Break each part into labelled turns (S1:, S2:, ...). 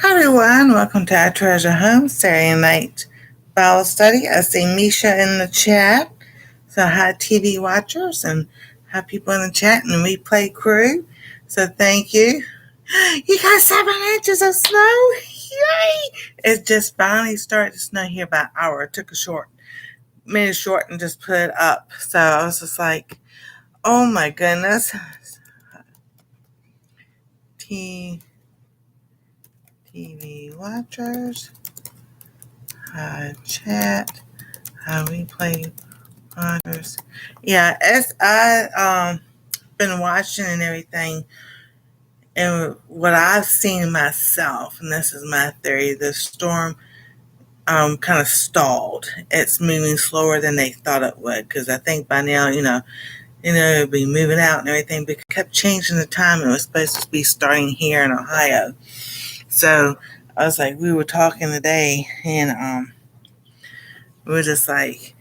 S1: Hi everyone, welcome to our Treasure Home Saturday Night Bible Study. I see Misha in the chat. So hi TV watchers and hi people in the chat and replay crew. So thank you. You got 7 inches of snow? Yay! It just finally started to snow here about an hour. It took made it short and just put it up. So I was just like, oh my goodness. TV watchers, hi chat. How we play waters. Yeah, as I been watching and everything, and what I've seen myself, and this is my theory, the storm kind of stalled. It's moving slower than they thought it would, because I think by now, it'll be moving out and everything, but it kept changing the time. It was supposed to be starting here in Ohio. So I was like, we were talking today, and we were just like,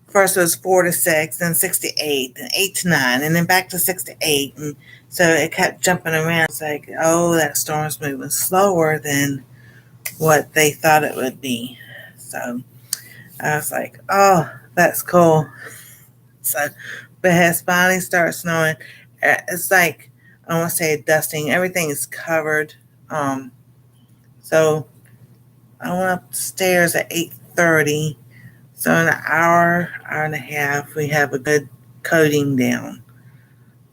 S1: first it was 4 to 6, then 6 to 8, then 8 to 9, and then back to 6 to 8. And so it kept jumping around. It's like, oh, that storm's moving slower than what they thought it would be. So I was like, oh, that's cool. So, but it has finally started snowing. It's like, I want to say dusting. Everything is covered. So I went upstairs at 8:30. So in an hour and a half, we have a good coating down.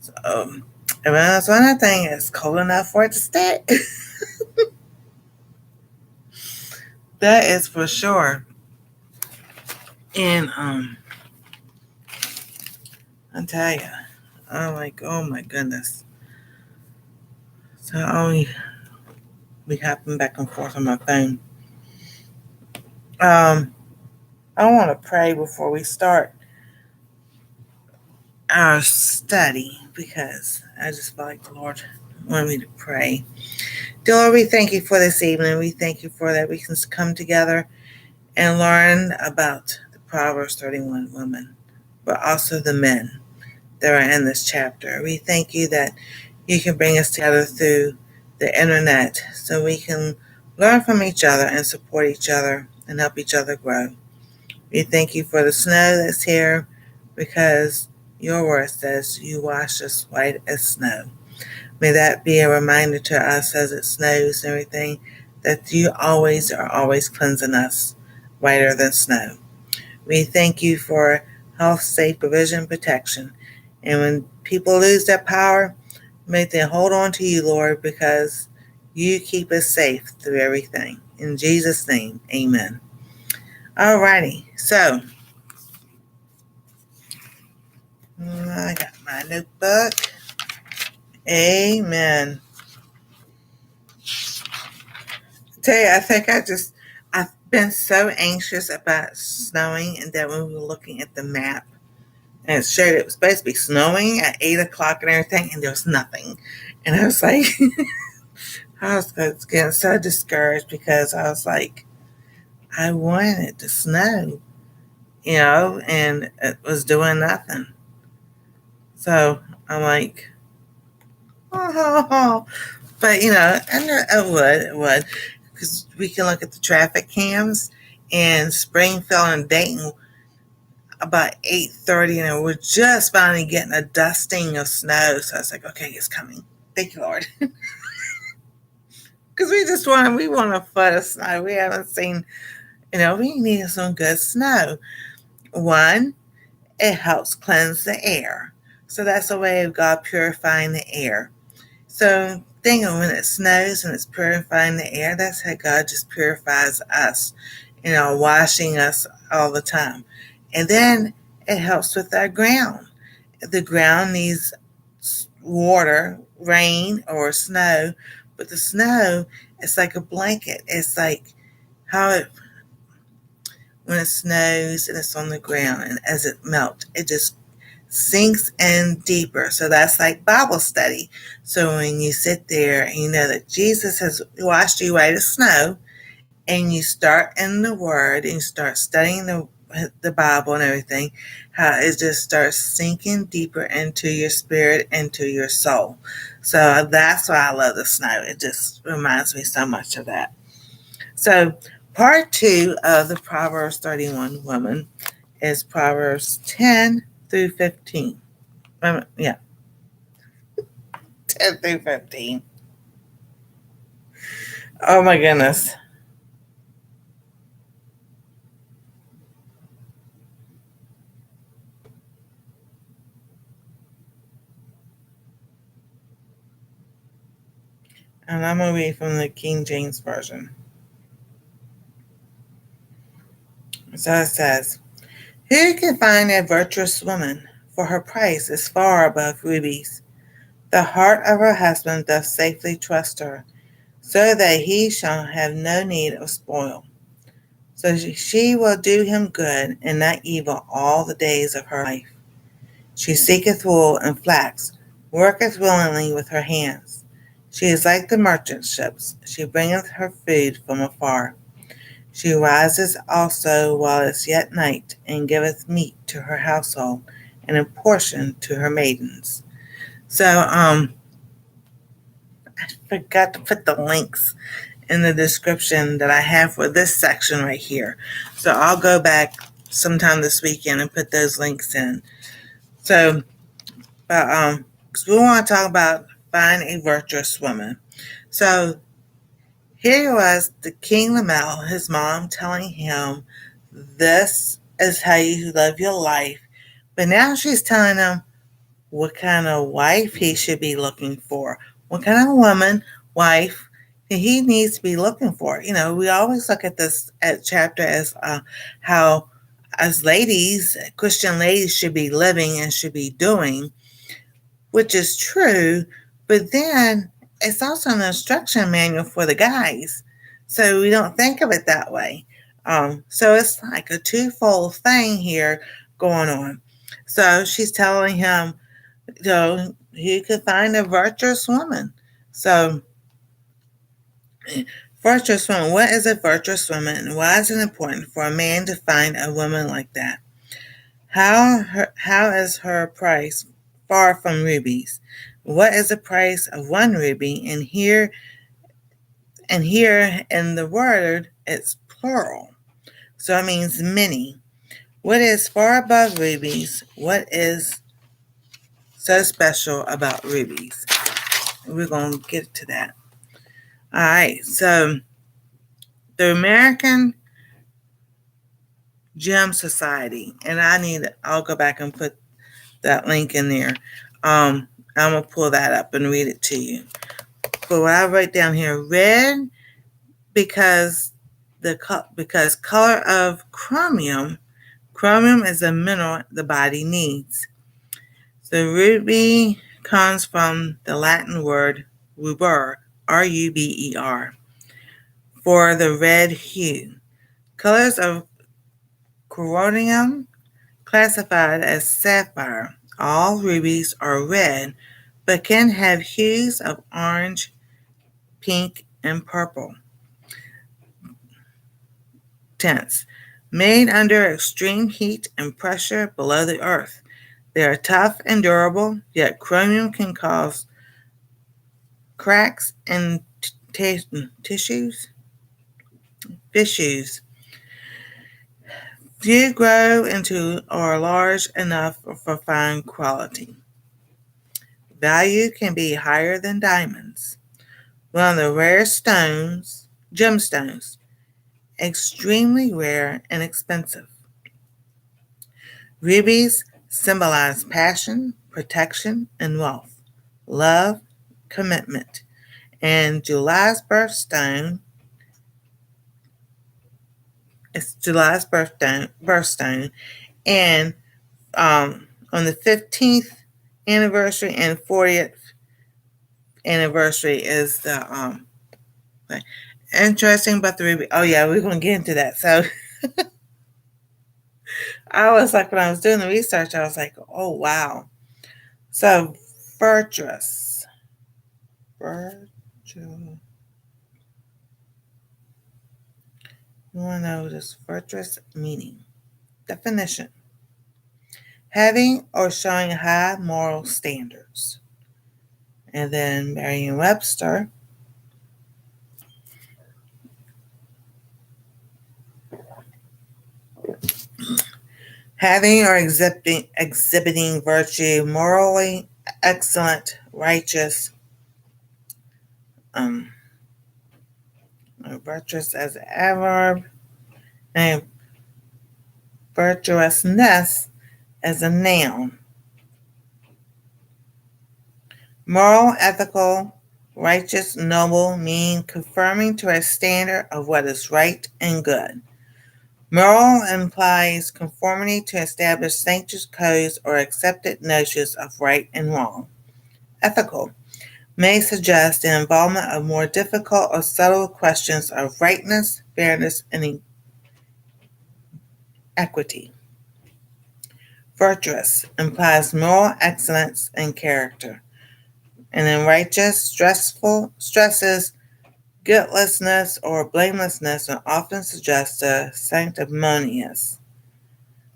S1: So, and that's one other thing. It's cold enough for it to stick. That is for sure. And I tell you, I'm like, oh my goodness. So I only be hopping back and forth on my phone. I want to pray before we start our study, because I just feel like the Lord wanted me to pray. Dear Lord, we thank you for this evening. We thank you for that we can come together and learn about the Proverbs 31 women, but also the men that are in this chapter. We thank you that you can bring us together through the internet so we can learn from each other and support each other and help each other grow. We thank you for the snow that's here, because your word says you wash us white as snow. May that be a reminder to us as it snows and everything, that you are always cleansing us whiter than snow. We thank you for health, safe provision, protection. And when people lose their power, may they hold on to you, Lord, because you keep us safe through everything. In Jesus' name, amen. Alrighty, so I got my notebook. Amen. I tell you, I think I've been so anxious about snowing, and that when we were looking at the map, and it showed it was supposed to be snowing at 8 o'clock and everything, and there was nothing. And I was like, I was getting so discouraged, because I was like, I wanted it to snow, and it was doing nothing. So I'm like, oh, but I know it would, because we can look at the traffic cams, and Springfield and Dayton about 8:30, and we're just finally getting a dusting of snow. So I was like, okay, it's coming. Thank you, Lord. Because we want a foot of snow. We haven't seen, we need some good snow. One, it helps cleanse the air. So that's a way of God purifying the air. So think of when it snows and it's purifying the air, that's how God just purifies us, washing us all the time. And then it helps with our ground. The ground needs water, rain, or snow, but the snow, it's like a blanket. It's like how when it snows and it's on the ground, and as it melts, it just sinks in deeper. So that's like Bible study. So when you sit there and you know that Jesus has washed you white as snow, and you start in the Word and you start studying the Bible and everything, how it just starts sinking deeper into your spirit, into your soul. So that's why I love the snow. It just reminds me so much of that. So part 2 of the Proverbs 31 woman is Proverbs 10 through 15. Yeah, 10 through 15. Oh my goodness. And I'm going to read from the King James Version. So it says, "Who can find a virtuous woman? For her price is far above rubies. The heart of her husband doth safely trust her, so that he shall have no need of spoil. So she will do him good and not evil all the days of her life. She seeketh wool and flax, worketh willingly with her hands. She is like the merchant ships. She bringeth her food from afar. She rises also while it is yet night, and giveth meat to her household, and a portion to her maidens." So, I forgot to put the links in the description that I have for this section right here. So I'll go back sometime this weekend and put those links in. So, because we want to talk about find a virtuous woman. So here was the King Lamel, his mom telling him, "This is how you live your life." But now she's telling him what kind of wife he should be looking for, what kind of woman, wife he needs to be looking for. We always look at this chapter as how, as ladies, Christian ladies should be living and should be doing, which is true, but then it's also an instruction manual for the guys. So we don't think of it that way. So it's like a twofold thing here going on. So she's telling him, he could find a virtuous woman. So, virtuous woman. What is a virtuous woman, and why is it important for a man to find a woman like that? How is her price far from rubies? What is the price of one ruby? And here in the word, it's plural. So it means many. What is far above rubies? What is so special about rubies? We're going to get to that. All right. So the American Gem Society, and I'll go back and put that link in there. I'm going to pull that up and read it to you. But what I write down here, red, because color of chromium is a mineral the body needs. The ruby comes from the Latin word ruber, R-U-B-E-R, for the red hue. Colors of chromium classified as sapphire. All rubies are red, but can have hues of orange, pink, and purple tints. Made under extreme heat and pressure below the earth, they are tough and durable, yet chromium can cause cracks in tissues. Few grow into or large enough for fine quality. Value can be higher than diamonds. One of the rare gemstones, extremely rare and expensive. Rubies symbolize passion, protection, and wealth, love, commitment. And July's birthstone, and on the 15th anniversary and 40th anniversary is the interesting about the ruby. Oh yeah, we're gonna get into that. So I was like, when I was doing the research, I was like, oh wow. So virtuous. You want to know this virtuous meaning. Definition: having or showing high moral standards. And then Merriam-Webster. Having or exhibiting virtue, morally excellent, righteous, virtuous as an adverb, and virtuousness as a noun. Moral, ethical, righteous, noble mean conforming to a standard of what is right and good. Moral implies conformity to established sanctioned codes or accepted notions of right and wrong. Ethical may suggest the involvement of more difficult or subtle questions of rightness, fairness, and equity. Virtuous implies moral excellence and character. And then righteous stresses guiltlessness or blamelessness and often suggests a sanctimonious.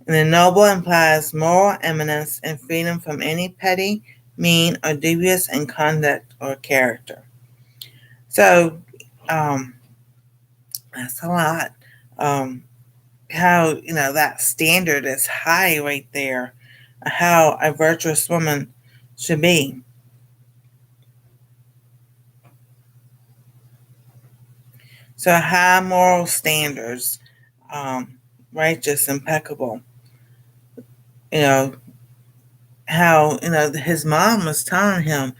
S1: And then noble implies moral eminence and freedom from any petty, mean, or devious in conduct or character. So, that's a lot. How, that standard is high right there, how a virtuous woman should be. So high moral standards, righteous, impeccable. How, his mom was telling him,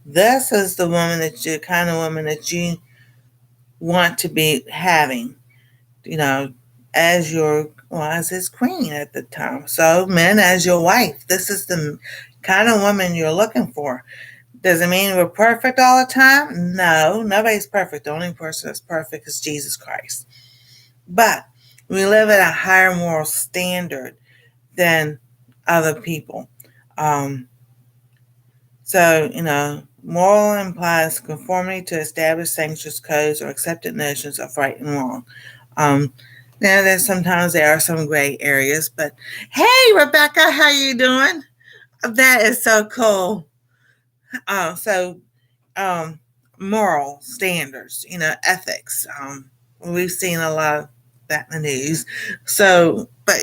S1: this is the woman kind of woman that you want to be having, as as his queen at the time. So men, as your wife, this is the kind of woman you're looking for. Does it mean we're perfect all the time? No, nobody's perfect. The only person that's perfect is Jesus Christ. But we live at a higher moral standard than other people. Moral implies conformity to established sanctions, codes, or accepted notions of right and wrong. Now, sometimes there are some gray areas, but hey, Rebecca, how you doing? That is so cool. Moral standards, ethics. We've seen a lot of that in the news. So, but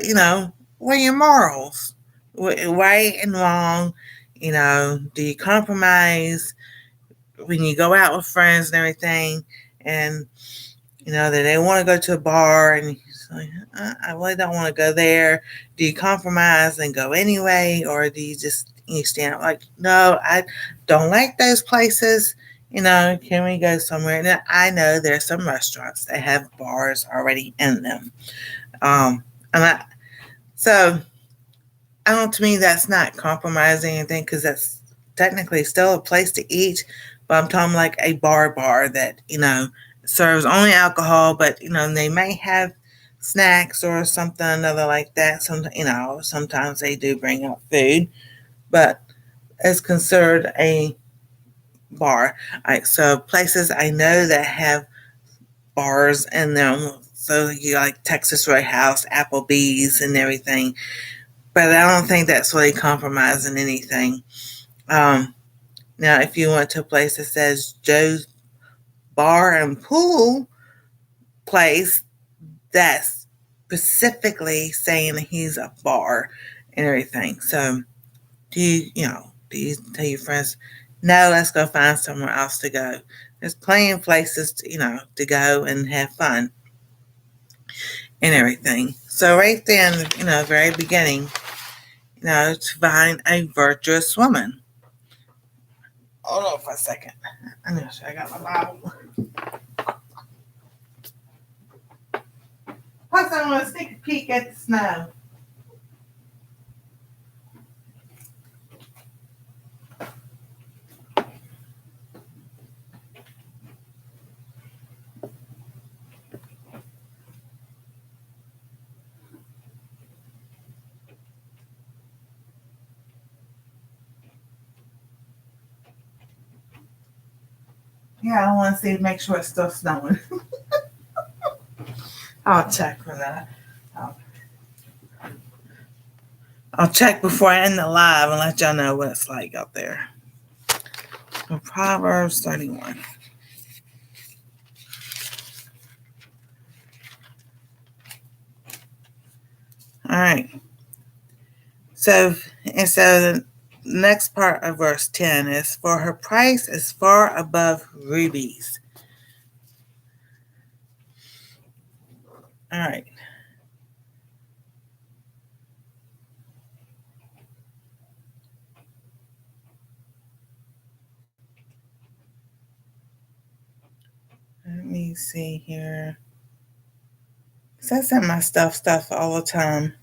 S1: what are your morals? Right and wrong. Do you compromise when you go out with friends and everything? And that they want to go to a bar and you're like, I really don't want to go there. Do you compromise and go anyway, or do you just stand up like, no, I don't like those places? Can we go somewhere? Now, I know there are some restaurants that have bars already in them. To me, that's not compromising anything because that's technically still a place to eat. But I'm talking like a bar that, serves only alcohol, but, they may have snacks or something other like that. Sometimes they do bring out food, but it's considered a bar. So places I know that have bars in them, so you like Texas Roadhouse, Applebee's, and everything. But I don't think that's really compromising anything. Now, if you went to a place that says Joe's Bar and Pool Place, that's specifically saying that he's a bar and everything. So, do you tell your friends, no, let's go find somewhere else to go? There's plenty of places to go and have fun and everything. So right then, very beginning, to find a virtuous woman. Hold on for a second. I'm not sure I got my Bible. Plus, I want to sneak a peek at the snow. Yeah, I want to make sure it's still snowing. I'll check for that. I'll check before I end the live and let y'all know what it's like out there. Proverbs 31. All right. So the next part of verse 10 is, for her price is far above rubies. All right. Let me see here. So I send my stuff all the time.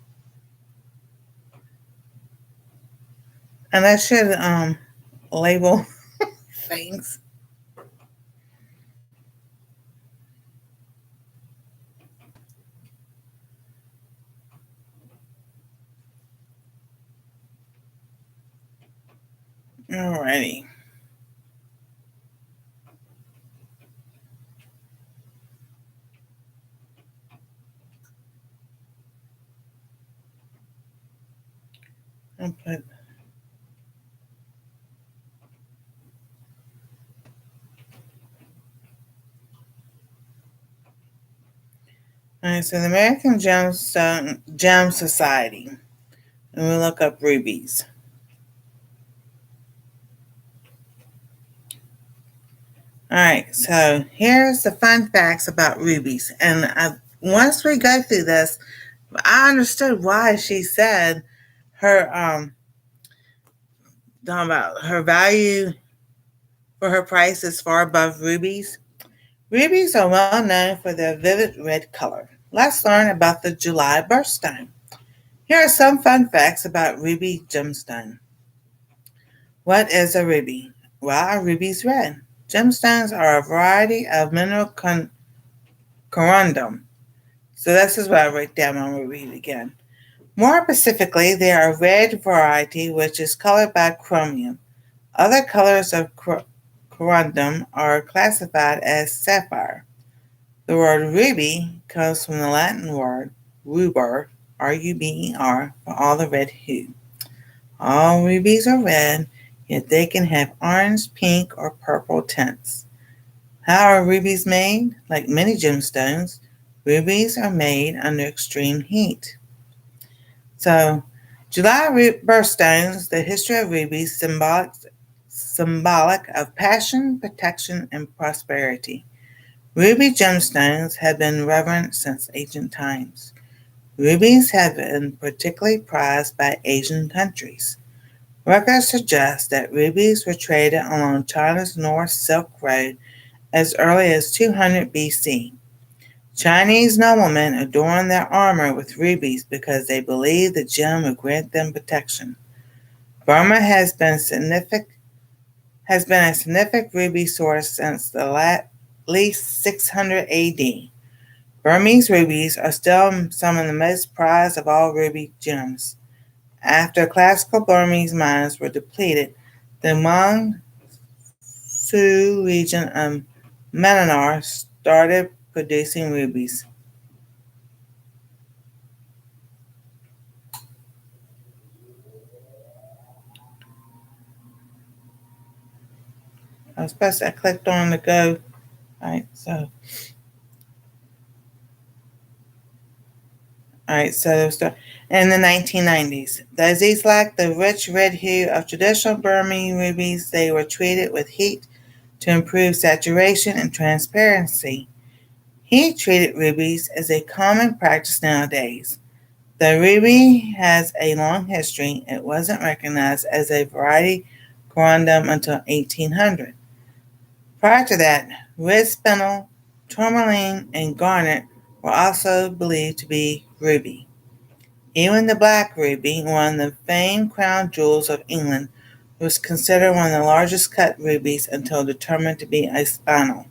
S1: And I should label things. Alrighty. I'll put Alright, so the American Gem Society. And we look up rubies. Alright, so here's the fun facts about rubies. And once we go through this, I understood why she said her talking about her value for her price is far above rubies. Rubies are well known for their vivid red color. Let's learn about the July birthstone. Here are some fun facts about ruby gemstone. What is a ruby? Why are rubies red? Gemstones are a variety of mineral corundum. So this is what I wrote down. I'm going to read it again. More specifically, they are a red variety which is colored by chromium. Other colors of corundum are classified as sapphire. The word ruby comes from the Latin word ruber, R-U-B-E-R, for all the red hue. All rubies are red, yet they can have orange, pink, or purple tints. How are rubies made? Like many gemstones, rubies are made under extreme heat. So, July birthstones, the history of rubies, symbolic of passion, protection, and prosperity. Ruby gemstones have been revered since ancient times. Rubies have been particularly prized by Asian countries. Records suggest that rubies were traded along China's North Silk Road as early as 200 BC. Chinese noblemen adorned their armor with rubies because they believed the gem would grant them protection. Burma has been a significant ruby source since at least 600 AD. Burmese rubies are still some of the most prized of all ruby gems. After classical Burmese mines were depleted, the Mangsu region of Myanmar started producing rubies. I clicked on the go. So in the 1990s, though these lacked the rich red hue of traditional Burmese rubies, they were treated with heat to improve saturation and transparency. Heat-treated rubies is a common practice nowadays. The ruby has a long history. It wasn't recognized as a variety corundum until 1800. Prior to that, red spinel, tourmaline, and garnet were also believed to be ruby. Even the black ruby, one of the famed crown jewels of England, was considered one of the largest cut rubies until determined to be a spinel.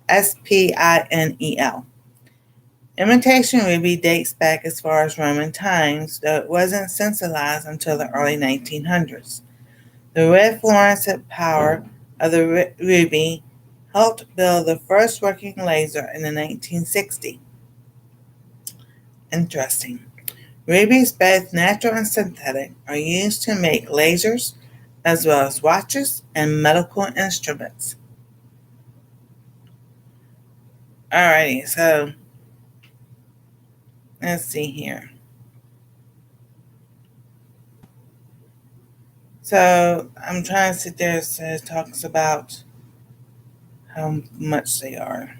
S1: Spinel. Imitation ruby dates back as far as Roman times, though it wasn't synthesized until the early 1900s. The red fluorescent power of the ruby helped build the first working laser in the 1960s. Interesting. Rubies, both natural and synthetic, are used to make lasers, as well as watches and medical instruments. Alrighty, so let's see here. So I'm trying to sit there, so it talks about how much they are.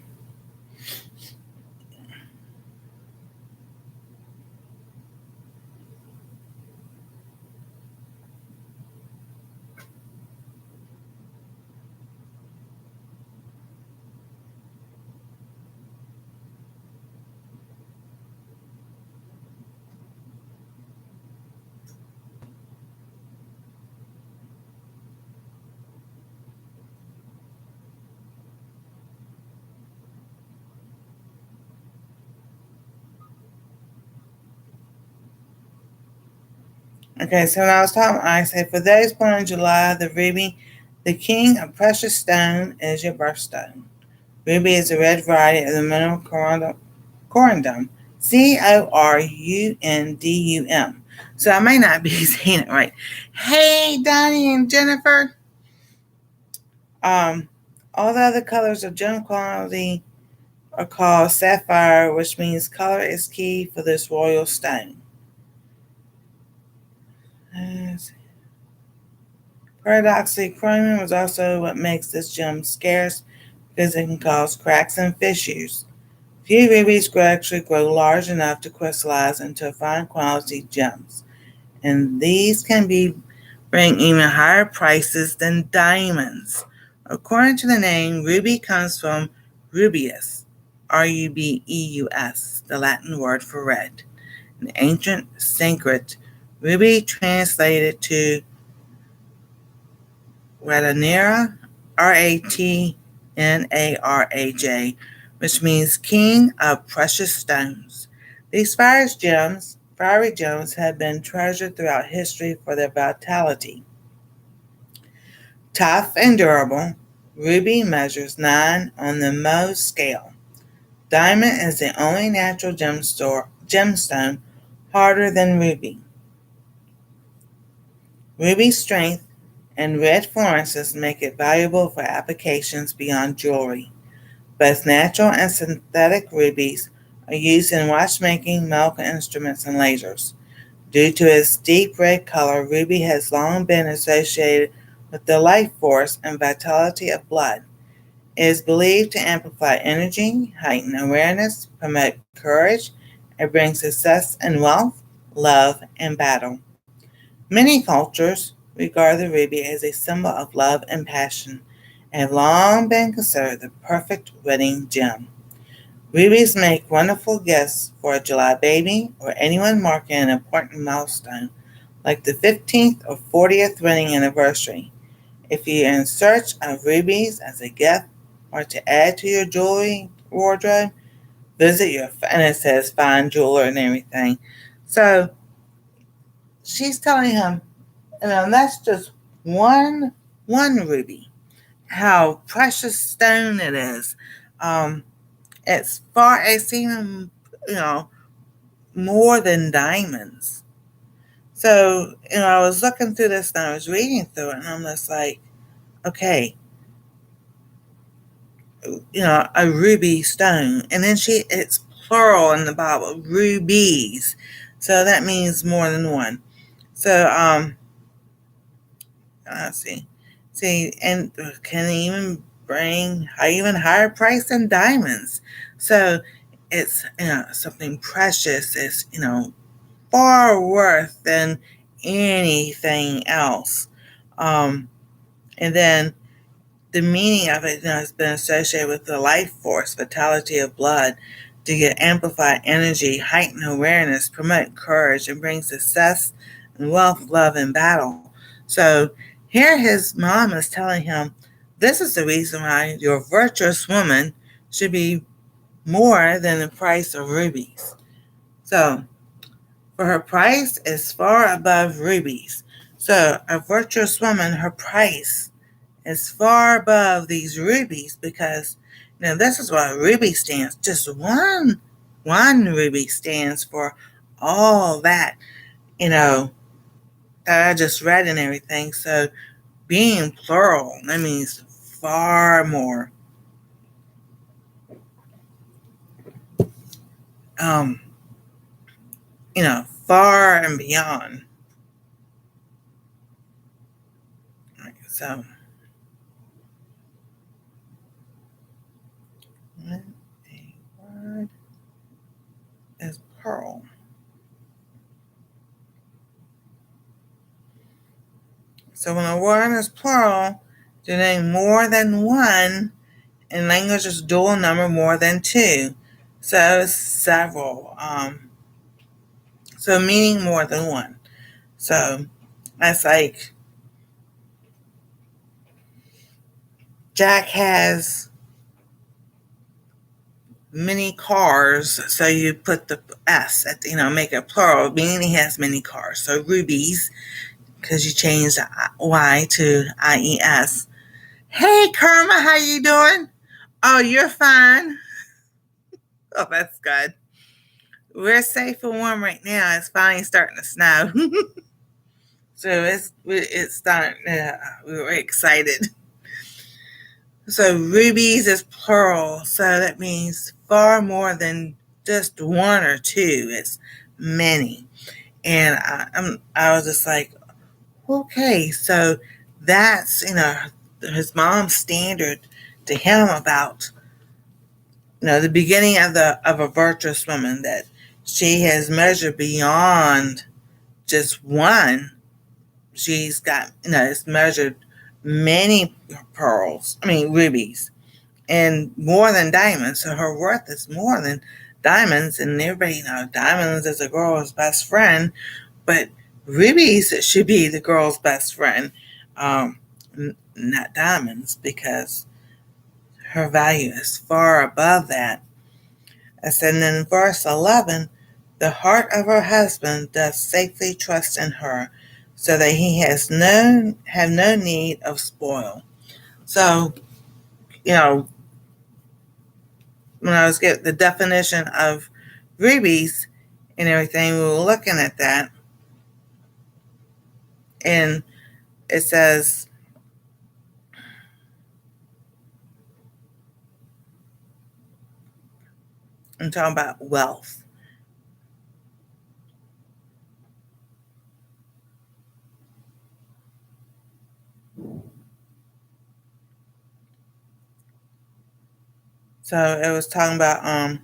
S1: Okay, so when I was talking, I said, for those born in July, the ruby, the king of precious stone, is your birthstone. Ruby is a red variety of the mineral corundum, Corundum. So I may not be saying it right. Hey, Donnie and Jennifer. All the other colors of gem quality are called sapphire, which means color is key for this royal stone. Paradoxically, chromium is also what makes this gem scarce because it can cause cracks and fissures. Few rubies actually grow large enough to crystallize into fine quality gems, and these can bring even higher prices than diamonds. According to the name, ruby comes from rubius, Rubeus, the Latin word for red. In ancient Sanskrit, ruby translated to Ratanara, Ratnaraj, which means king of precious stones. These fiery gems have been treasured throughout history for their vitality. Tough and durable, ruby measures 9 on the Mohs scale. Diamond is the only natural gemstone harder than ruby. Ruby's strength and red florences make it valuable for applications beyond jewelry. Both natural and synthetic rubies are used in watchmaking, medical instruments, and lasers. Due to its deep red color, ruby has long been associated with the life force and vitality of blood. It is believed to amplify energy, heighten awareness, promote courage, and bring success in wealth, love, and battle. Many cultures regard the ruby as a symbol of love and passion, and have long been considered the perfect wedding gem. Rubies make wonderful gifts for a July baby or anyone marking an important milestone, like the 15th or 40th wedding anniversary. If you're in search of rubies as a gift or to add to your jewelry wardrobe, visit and it says fine jeweler and everything. So she's telling him, that's just one ruby. How precious stone it is. It's even more than diamonds. So I was looking through this and I was reading through it, and I'm just like, okay, a ruby stone, and then it's plural in the Bible, rubies. So that means more than one. So let's see. See, and can even bring even higher price than diamonds. So it's something precious. It's far worth than anything else. And then the meaning of it has been associated with the life force, vitality of blood, to get amplified energy, heighten awareness, promote courage, and bring success and wealth, love, and battle. So here his mom is telling him, this is the reason why your virtuous woman should be more than the price of rubies. So for her price is far above rubies. So a virtuous woman, her price is far above these rubies, because this is what a ruby stands. Just one ruby stands for all that that I just read and everything. So being plural, that means far more. Um, far and beyond. Right, so, when a word is plural. So when a word is plural, denoting more than one, in language is dual number more than two. So several. So meaning more than one. So that's like Jack has many cars, so you put the S at make it plural, meaning he has many cars. So Rubies, because you change the Y to IES. Hey Karma, how you doing? Oh, you're fine. Oh, that's good. We're safe and warm right now. It's finally starting to snow. So it's starting. We're excited. So rubies is plural, so that means far more than just one or two. It's many, and I was just like, okay, so that's his mom's standard to him about the beginning of a virtuous woman, that she has measured beyond just one. She's got it's measured many pearls. I mean rubies and more than diamonds. So her worth is more than diamonds. And everybody, diamonds is a girl's best friend, but rubies should be the girl's best friend, not diamonds, because her value is far above that. I said, in verse 11, the heart of her husband doth safely trust in her, so that he have no need of spoil. So, when I was getting the definition of rubies and everything, we were looking at that, and it says, I'm talking about wealth. So it was talking about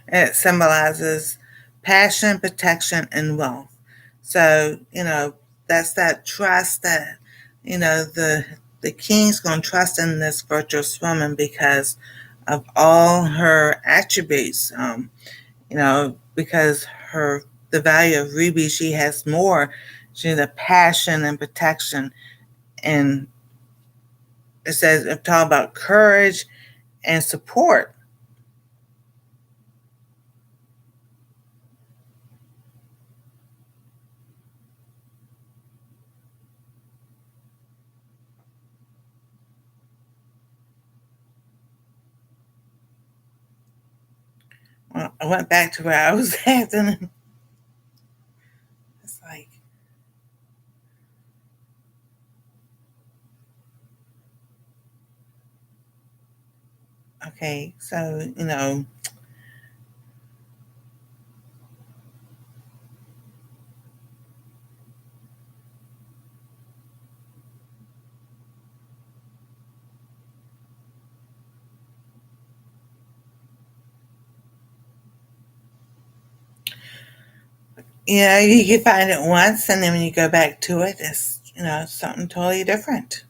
S1: it symbolizes passion, protection, and wealth. So that's that trust that the king's going to trust in this virtuous woman because of all her attributes. Because the value of Ruby, she has more. She has a passion and protection, and it says talk about courage and support. Well, I went back to where I was at, and it's like, okay, so you can find it once, and then when you go back to it, it's something totally different.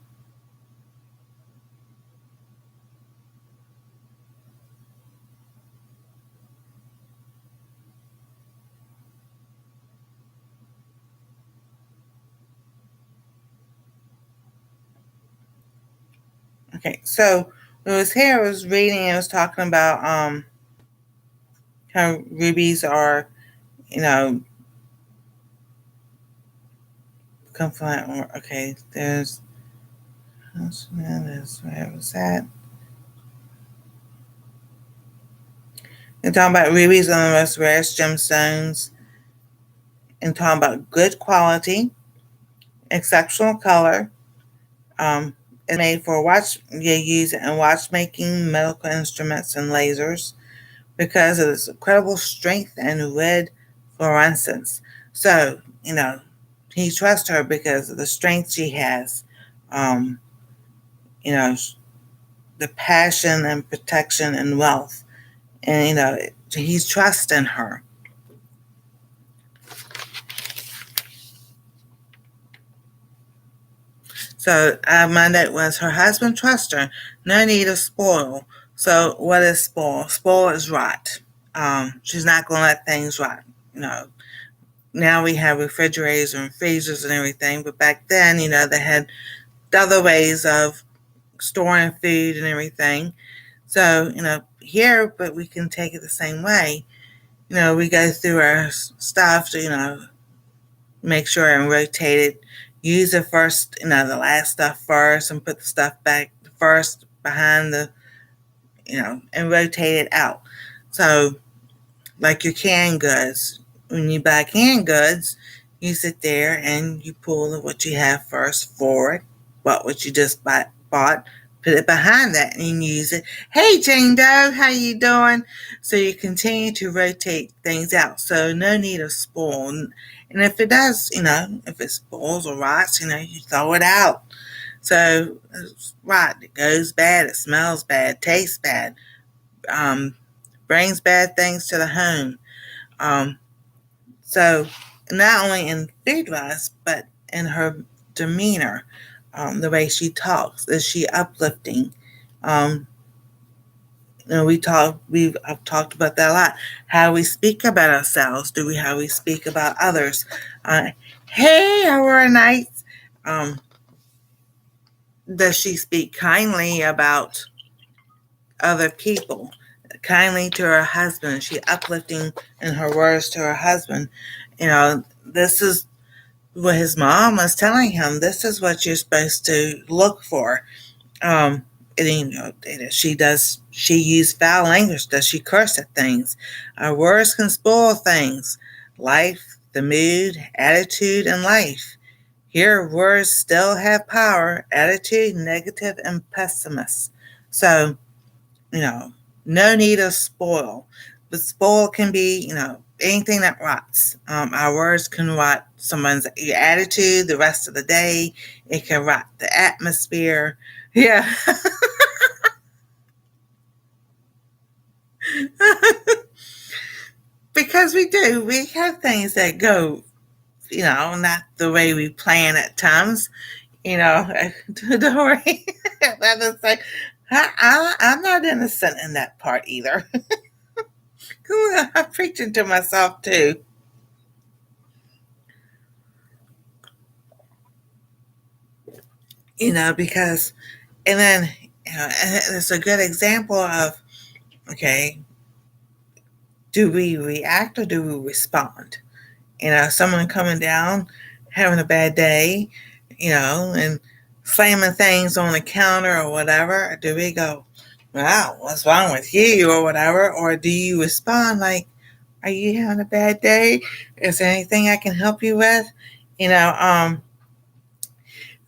S1: Okay, so when it was here, I was reading, it was talking about how rubies are, you know, come from. Okay, that's where I was at. And talking about rubies are the most rarest gemstones. And talking about good quality, exceptional color. It's made for watch. You use it in watchmaking, medical instruments, and lasers because of its incredible strength and red fluorescence. So, he trusts her because of the strength she has. Um, you know, the passion and protection and wealth. And, he's trusting her. So my note was her husband trusts her. No need of spoil. So what is spoil? Spoil is rot. She's not going to let things rot. Now we have refrigerators and freezers and everything, but back then, they had other ways of storing food and everything. So, here, but we can take it the same way. We go through our stuff to, make sure and rotate it. Use the first, the last stuff first and put the stuff back first behind the, and rotate it out. So, like your canned goods, when you buy canned goods, you sit there and you pull what you have first forward, what you just bought, put it behind that and use it. Hey, Jane Doe, how you doing? So you continue to rotate things out. So no need of spoil. And if it does, if it spoils or rots, you throw it out. So it's rot. It goes bad. It smells bad. Tastes bad. Brings bad things to the home. So not only in food wise, but in her demeanor, the way she talks, is she uplifting? I've talked about that a lot. How we speak about ourselves, how we speak about others? Hey, our nights. Does she speak kindly about other people? Kindly to her husband? Is she uplifting in her words to her husband? This is what his mom was telling him. This is what you're supposed to look for. She used foul language? Does she curse at things? Our words can spoil things. Life, the mood, attitude, and life. Here, words still have power. Attitude, negative, and pessimist. So, no need of spoil. But spoil can be, anything that rots. Our words can rot someone's attitude the rest of the day. It can rot the atmosphere. Yeah. Because we do. We have things that go, not the way we plan at times. Don't worry. That's like, I'm not innocent in that part either. I'm preaching to myself too. Because, and then, it's a good example of, okay, do we react or do we respond? Someone coming down, having a bad day, and slamming things on the counter or whatever. Do we go, wow, what's wrong with you or whatever? Or do you respond like, are you having a bad day? Is there anything I can help you with?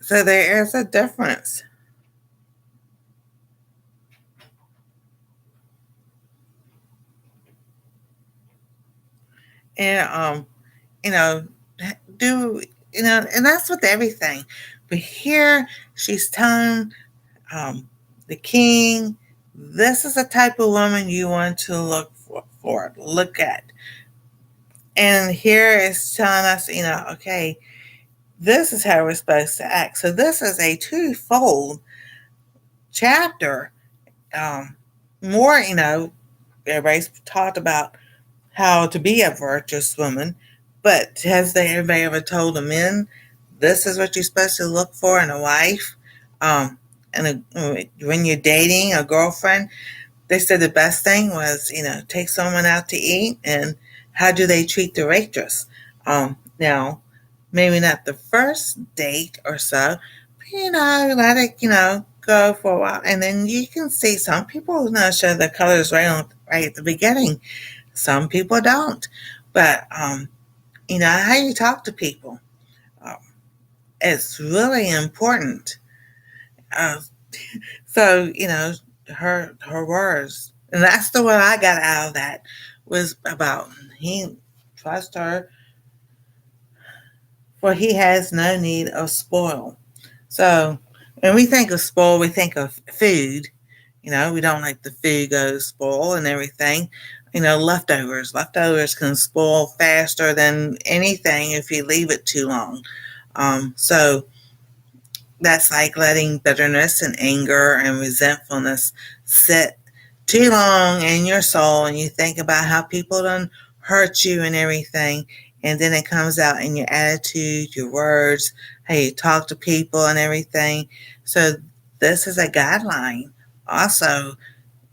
S1: So there is a difference. And, you know, do, and that's with everything. But here she's telling the king, this is the type of woman you want to look at. And here is telling us, okay, this is how we're supposed to act. So this is a twofold chapter. More, everybody's talked about how to be a virtuous woman, but has everybody ever told the men, this is what you're supposed to look for in a wife? When you're dating a girlfriend, they said the best thing was, take someone out to eat and how do they treat the waitress? Now, maybe not the first date or so, but, let it, go for a while. And then you can see some people, show their colors right at the beginning. Some people don't. But, how you talk to people, um, it's really important. Uh, so, her words, and that's the one I got out of that was about he trust her, for he has no need of spoil. So when we think of spoil, we think of food. We don't like the food goes spoil and everything. Leftovers. Leftovers can spoil faster than anything if you leave it too long. So that's like letting bitterness and anger and resentfulness sit too long in your soul, and you think about how people done hurt you and everything, and then it comes out in your attitude, your words, how you talk to people and everything. So this is a guideline also,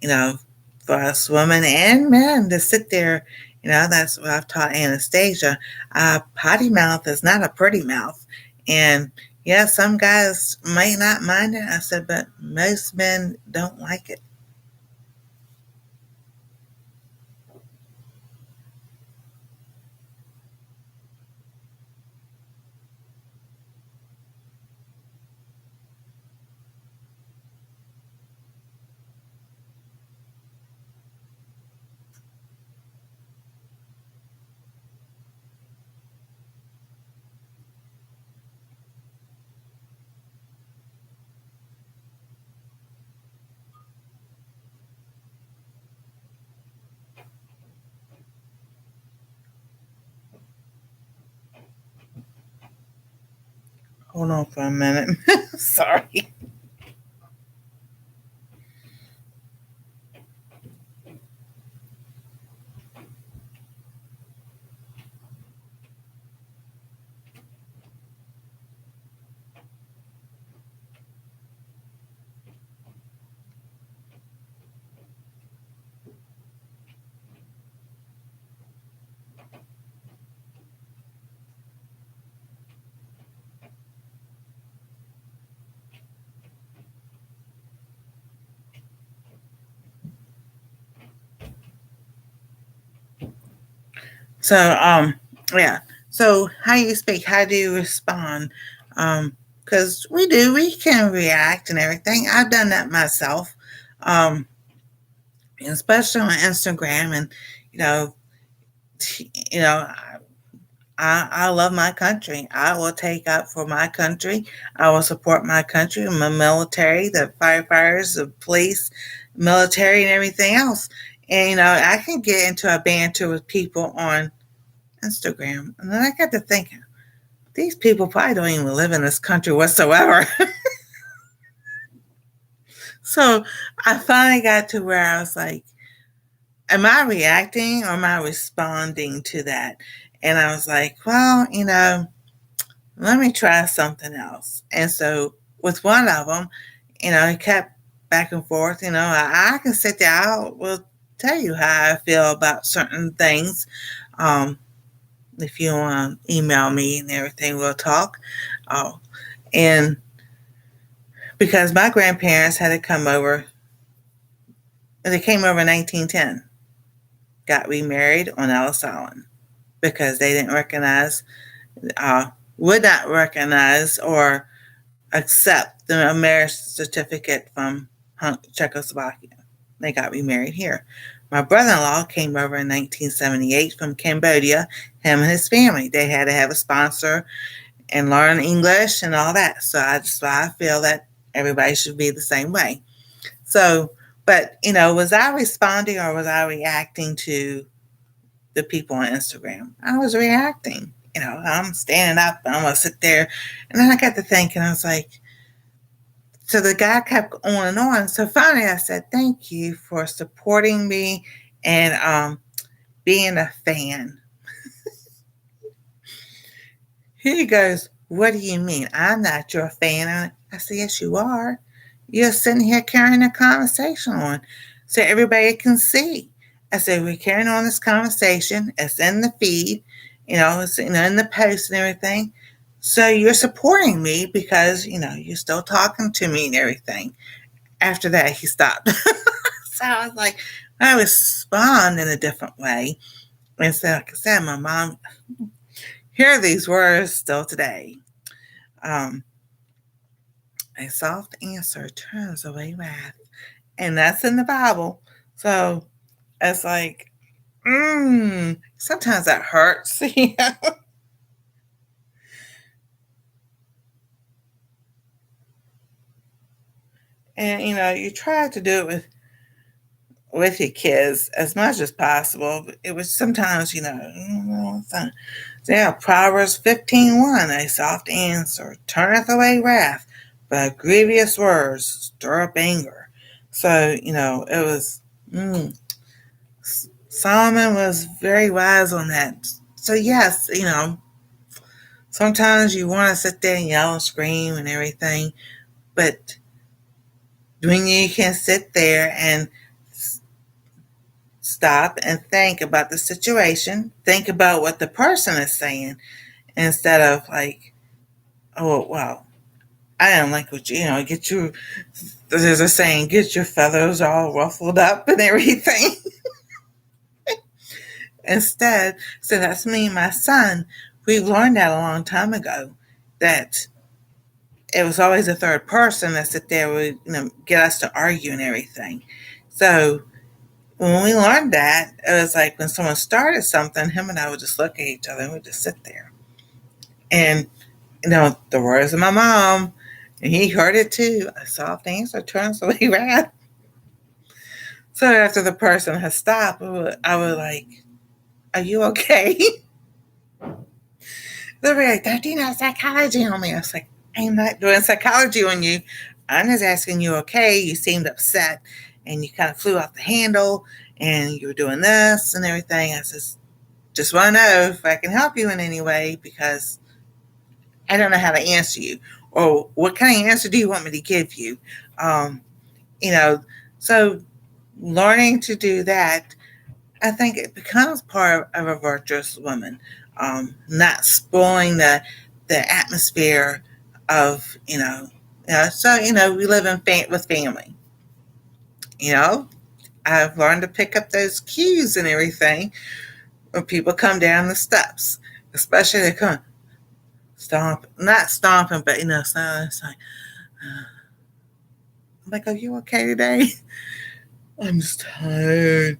S1: you know, for us women and men to sit there. That's what I've taught Anastasia. Potty mouth is not a pretty mouth. And yeah, some guys may not mind it. I said, but most men don't like it. Hold on for a minute. Sorry. So, yeah. So, how you speak? How do you respond? Because we can react and everything. I've done that myself, um, especially on Instagram, and you know, you know, I love my country. I will take up for my country. I will support my country, my military, the firefighters, the police, military, and everything else. And I can get into a banter with people on Instagram, and then I got to thinking, these people probably don't even live in this country whatsoever. So I finally got to where I was like, am I reacting or am I responding to that? And I was like, well, let me try something else. And so with one of them, it kept back and forth. I can sit there, I will tell you how I feel about certain things. Um, if you want to email me and everything, we'll talk. Oh, and because my grandparents had to come over, they came over in 1910, got remarried on Ellis Island because they didn't recognize, would not recognize or accept the marriage certificate from Czechoslovakia. They got remarried here. My brother-in-law came over in 1978 from Cambodia, him and his family. They had to have a sponsor and learn English and all that. So I feel that everybody should be the same way. So, but was I responding or was I reacting to the people on Instagram? I was reacting. I'm standing up and I'm gonna sit there, and then I got to thinking. I was like, so the guy kept on and on. So finally, I said, "Thank you for supporting me and being a fan." He goes, "What do you mean? I'm not your fan." I said, "Yes, you are. You're sitting here carrying a conversation on so everybody can see." I said, "We're carrying on this conversation. It's in the feed, it's in the post and everything. So you're supporting me because, you're still talking to me and everything." After that, he stopped. So I was like, I respond in a different way. And so, like I said, my mom hear these words still today. Um, a soft answer turns away wrath. And that's in the Bible. So it's like, sometimes that hurts. And you try to do it with your kids as much as possible. But it was sometimes, yeah, Proverbs 15:1, a soft answer turneth away wrath, but grievous words stir up anger. So, it was, Solomon was very wise on that. So, yes, sometimes you want to sit there and yell and scream and everything, but when you can sit there and stop and think about the situation, think about what the person is saying instead of like, oh, well, I don't like what get your, there's a saying, get your feathers all ruffled up and everything. Instead, so that's me and my son. We learned that a long time ago that it was always a third person that sit there would get us to argue and everything. So when we learned that, it was like when someone started something, him and I would just look at each other and we'd just sit there. And the words of my mom, and he heard it too. A soft answer turns away wrath. So after the person had stopped, I would like, "Are you okay?" They'll be like, "Don't do no psychology on me." I was like, "I'm not doing psychology on you. I'm just asking you okay. You seemed upset and you kind of flew off the handle and you were doing this and everything." I just want to know if I can help you in any way because I don't know how to answer you. Or what kind of answer do you want me to give you? Um, you know, so learning to do that, I think it becomes part of a virtuous woman. Not spoiling the atmosphere of So we live with family. You know, I've learned to pick up those cues and everything when people come down the steps, especially they come not stomping, but so it's like, I'm like, "Are you okay today?" "I'm just tired."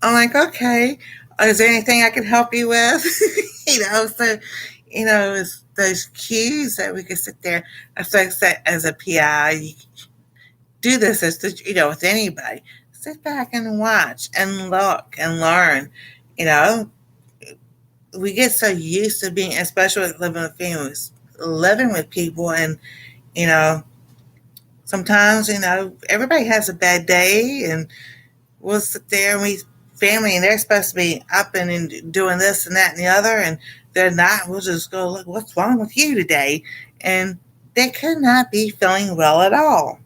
S1: I'm like, "Okay. Is there anything I can help you with?" So, it's those cues that we can sit there. As I said, as a PI, you do this with anybody. Sit back and watch and look and learn. You know, we get so used to being, especially with living with families, living with people, and you know, sometimes everybody has a bad day, and we'll sit there and we family and they're supposed to be up and doing this and that and the other and they're not. We'll just go, "Look, what's wrong with you today?" And they could not be feeling well at all.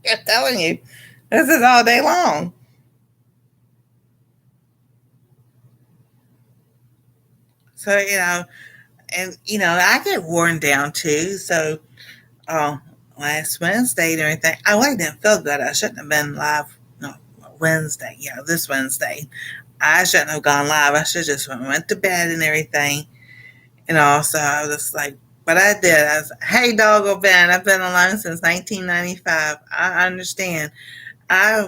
S1: I'm telling you, this is all day long. So and I get worn down too. So last Wednesday and everything, I didn't feel good. I shouldn't have been live. No, Wednesday. Yeah, this Wednesday. I shouldn't have gone live. I should just went to bed and everything. So I was just like, but I did. I was, "Hey, doggo Ben, I've been alone since 1995. I understand. I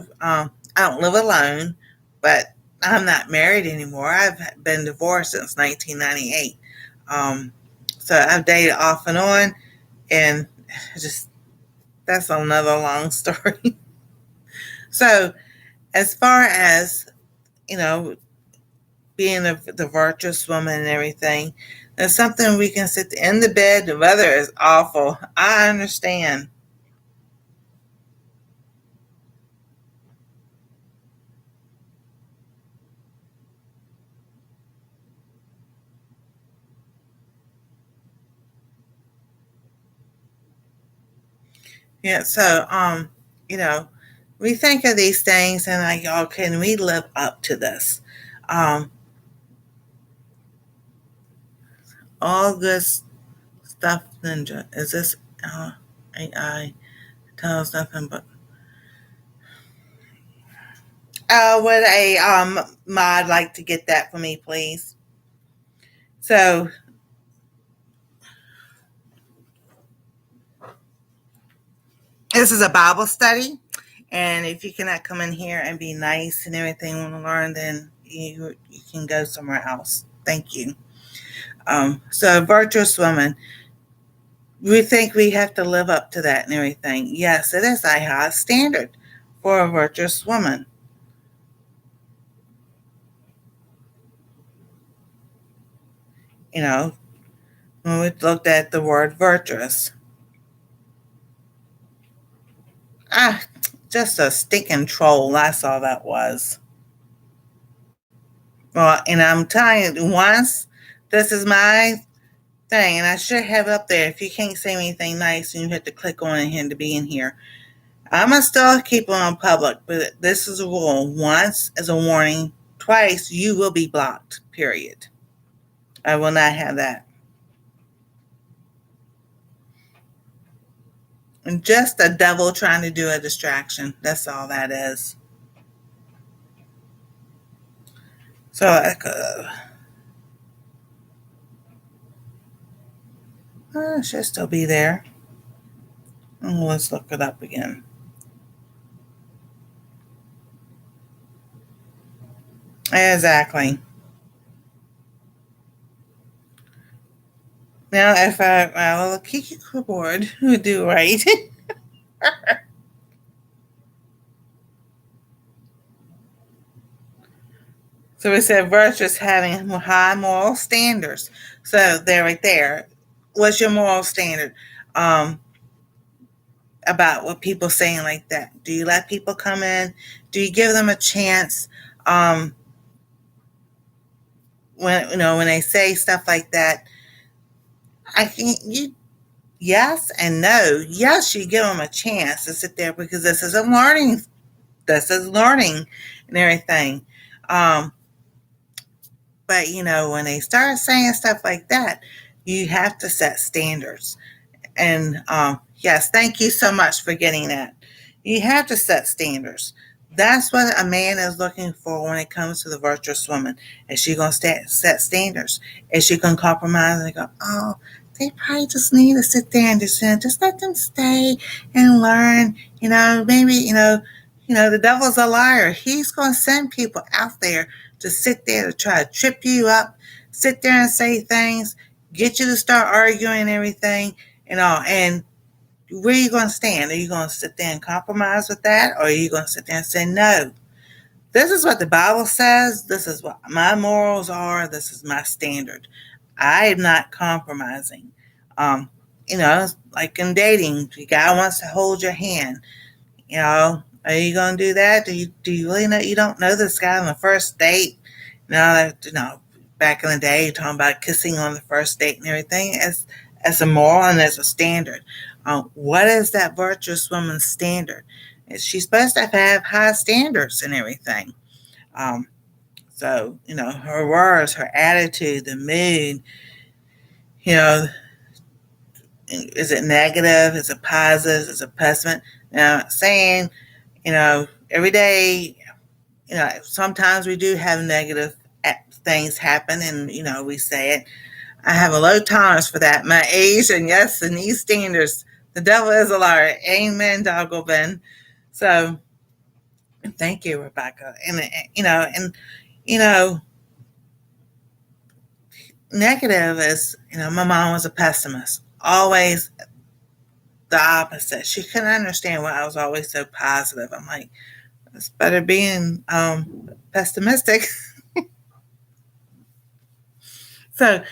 S1: don't live alone, but I'm not married anymore. I've been divorced since 1998. Um, so I've dated off and on, and just that's another long story." So as far as you know, being the virtuous woman and everything, there's something we can sit in the bed. The weather is awful. I understand. Yeah, so you know, we think of these things and like, y'all, can we live up to this? Um, all good stuff, Ninja. Is this AI? Tells nothing but. Would a mod like to get that for me, please? So this is a Bible study, and if you cannot come in here and be nice and everything, want to learn, then you can go somewhere else. Thank you. So a virtuous woman, we think we have to live up to that and everything. Yes, it is a high standard for a virtuous woman. You know, when we looked at the word virtuous, ah, just a stinking troll. That's all that was. Well, and I'm telling you, once this is my thing, and I should have it up there. If you can't say anything nice, and you have to click on it to be in here. I'm gonna still keep it on public, but this is a rule. Once as a warning, twice you will be blocked. Period. I will not have that. And just the devil trying to do a distraction. That's all that is. So it should still be there. Let's look it up again. Exactly. Now, if well, Kiki Keyboard would do right. So we said virtuous having high moral standards. So there, right there. What's your moral standard about what people saying like that? Do you let people come in? Do you give them a chance? Um, when they say stuff like that, I think you yes and no. Yes, you give them a chance to sit there because this is a learning. This is learning and everything. Um, but when they start saying stuff like that, you have to set standards. And yes, thank you so much for getting that. You have to set standards. That's what a man is looking for when it comes to the virtuous woman. Is she going to set standards? Is she going to compromise and go, oh, they probably just need to sit there and just let them stay and learn. Maybe, the devil's a liar. He's going to send people out there to sit there to try to trip you up, sit there and say things, get you to start arguing and everything and all. And where are you going to stand? Are you going to sit there and compromise with that? Or are you going to sit there and say, no, this is what the Bible says. This is what my morals are. This is my standard. I am not compromising. Um, like in dating, the guy wants to hold your hand. Are you going to do that? Do you really know you don't know this guy on the first date? Back in the day, you're talking about kissing on the first date and everything as a moral and as a standard. What is that virtuous woman's standard? She's supposed to have high standards and everything. Um, so, her words, her attitude, the mood, you know, is it negative? Is it positive? Is it pessimist? Now, saying, every day, sometimes we do have negative things happen and, we say it. I have a low tolerance for that. My age and yes, and these standards, the devil is a liar. Amen, doggo Ben. So thank you, Rebecca. You know, negative is, my mom was a pessimist. Always the opposite. She couldn't understand why I was always so positive. I'm like, it's better being pessimistic. So,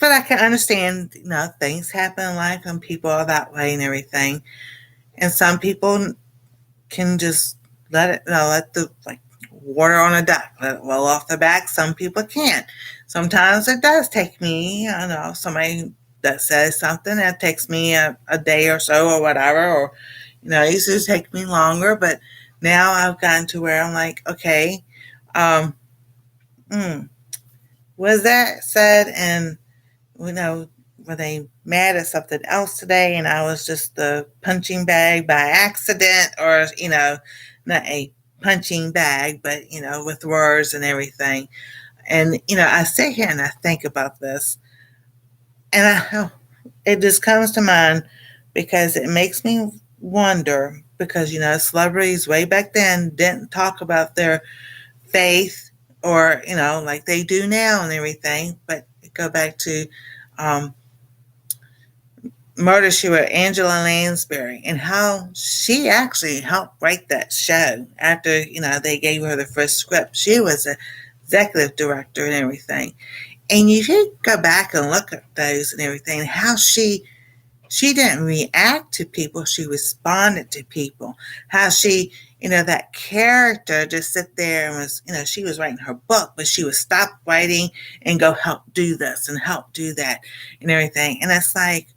S1: but I can understand, things happen in life and people are that way and everything. And some people can just let the like water on a duck, let it roll off the back. Some people can't. Sometimes it does take me, somebody that says something that takes me a day or so or whatever, or It used to take me longer, but now I've gotten to where I'm like, okay, um, was that said? And were they mad at something else today? And I was just the punching bag by accident, or not a punching bag, but with words and everything. And I sit here and I think about this, and it just comes to mind because it makes me wonder. Because celebrities way back then didn't talk about their faith, or like they do now and everything. But go back to um, Murder She Wrote, Angela Lansbury, and how she actually helped write that show after they gave her the first script. She was a executive director and everything. And you should go back and look at those and everything. How she didn't react to people; she responded to people. How she, that character just sit there and was, she was writing her book, but she would stop writing and go help do this and help do that and everything. And it's like,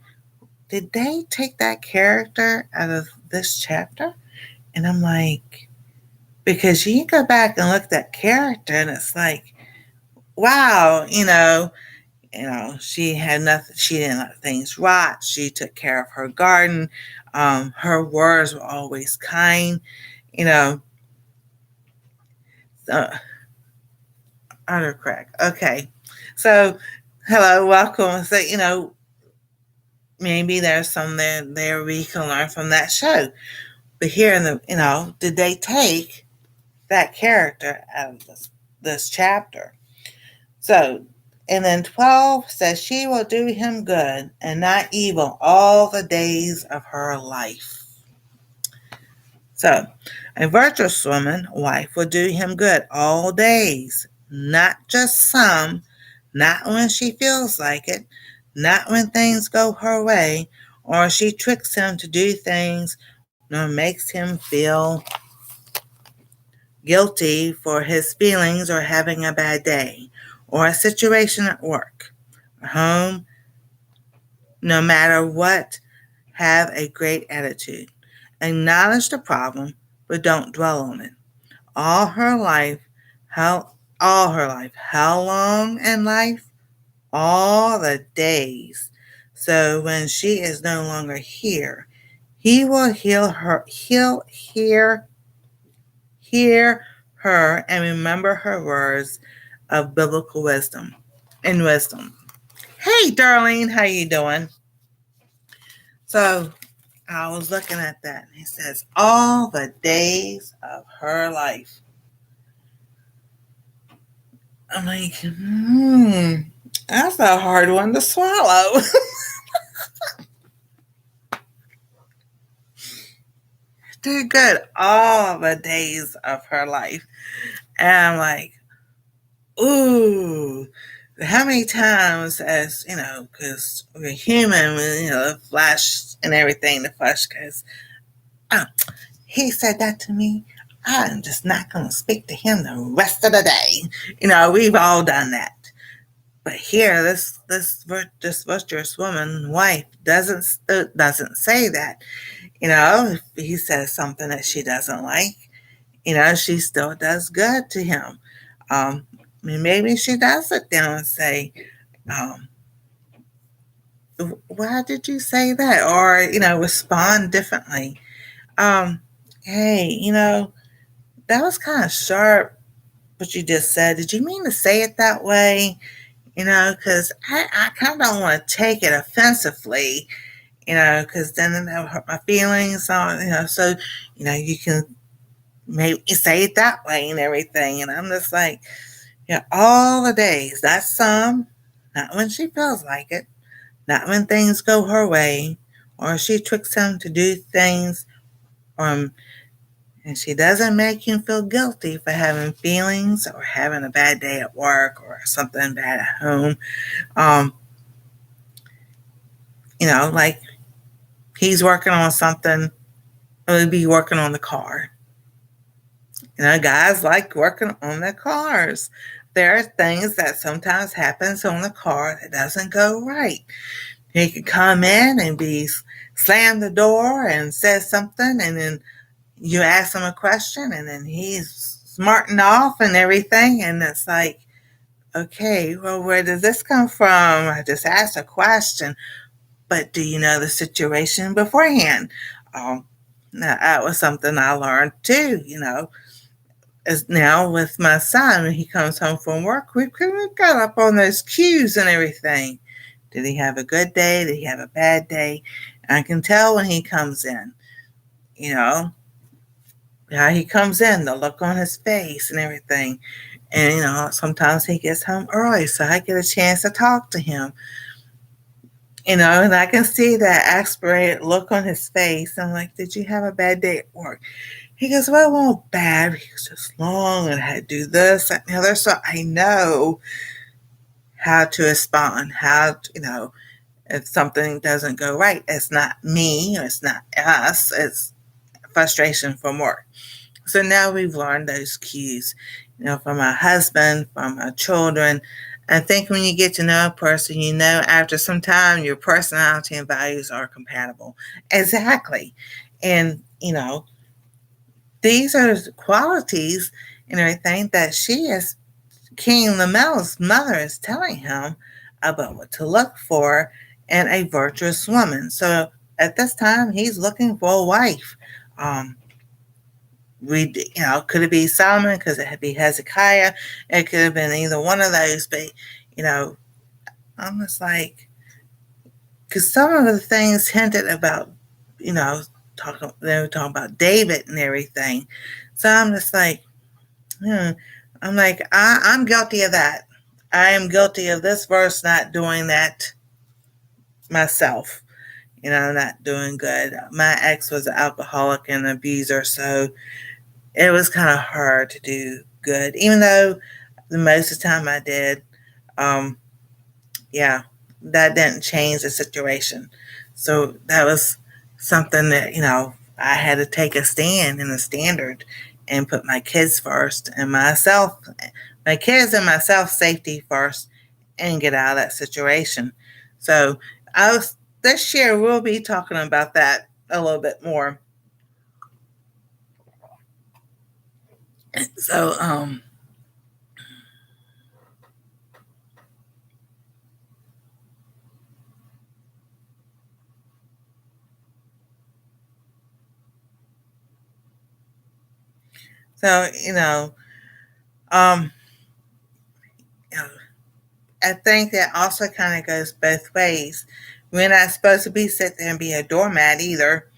S1: did they take that character out of this chapter? And I'm like, because you go back and look at that character, and it's like, wow, she had nothing. She didn't let things rot. She took care of her garden. Her words were always kind. You know, Utter crack. Okay, so hello, welcome. So maybe there's some there we can learn from that show. But here in the did they take that character out of this chapter? So, and then 12 says, she will do him good and not evil all the days of her life. So, a virtuous woman, wife, will do him good all days, not just some, not when she feels like it, not when things go her way, or she tricks him to do things, nor makes him feel guilty for his feelings or having a bad day, or a situation at work or home. No matter what, have a great attitude. Acknowledge the problem, but don't dwell on it. All her life, how long in life? All the days. So when she is no longer here, he will hear her and remember her words of biblical wisdom and wisdom. Hey, Darlene, how you doing? So I was looking at that, and it says all the days of her life. I'm like, that's a hard one to swallow. Do good all the days of her life. And I'm like, ooh, how many times as, because we're human, the flesh and everything, the flesh goes, oh, he said that to me. I'm just not going to speak to him the rest of the day. We've all done that. But here, this virtuous woman, wife, doesn't say that. If he says something that she doesn't like, she still does good to him. Maybe she does sit down and say, why did you say that? Or, respond differently. Hey, that was kind of sharp what you just said. Did you mean to say it that way? Because I kind of don't want to take it offensively, because then it'll hurt my feelings. So, you can maybe say it that way and everything. And I'm just like, all the days, that's some, not when she feels like it, not when things go her way, or she tricks him to do things, and she doesn't make him feel guilty for having feelings or having a bad day at work or something bad at home. Like he's working on something, or he'll be working on the car. Guys like working on their cars. There are things that sometimes happens on the car that doesn't go right. He could come in and be slam the door and says something, and then you ask him a question, and then he's smarting off and everything, and it's like, okay, well, where does this come from? I just asked a question, but do you know the situation beforehand? Now, that was something I learned too, as now with my son, when he comes home from work, we've got up on those cues and everything. Did he have a good day? Did he have a bad day? I can tell when he comes in, you know, how he comes in, the look on his face and everything. And, sometimes he gets home early, so I get a chance to talk to him, and I can see that aspirated look on his face. I'm like, did you have a bad day at work? He goes, well, it wasn't bad. He was just long and I had to do this, that, and the other. So I know how to respond, if something doesn't go right. It's not me, it's not us, it's frustration from work. So now we've learned those cues, from our husband, from our children. I think when you get to know a person, after some time your personality and values are compatible. Exactly. And, these are qualities and everything that King Lamel's mother is telling him about what to look for in a virtuous woman. So at this time, he's looking for a wife. Could it be Solomon? Could it be Hezekiah? It could have been either one of those. But, I'm just like, because some of the things hinted about, they were talking about David and everything. So I'm just like, I'm like, I'm guilty of that. I am guilty of this verse not doing that myself. Not doing good. My ex was an alcoholic and abuser, so it was kind of hard to do good, even though the most of the time I did. Yeah, that didn't change the situation. So that was something that, I had to take a stand in a standard and put my kids first and my kids and myself safety first and get out of that situation. So this year we'll be talking about that a little bit more. So, so um, you know, I think that also kind of goes both ways. We're not supposed to be sit there and be a doormat either.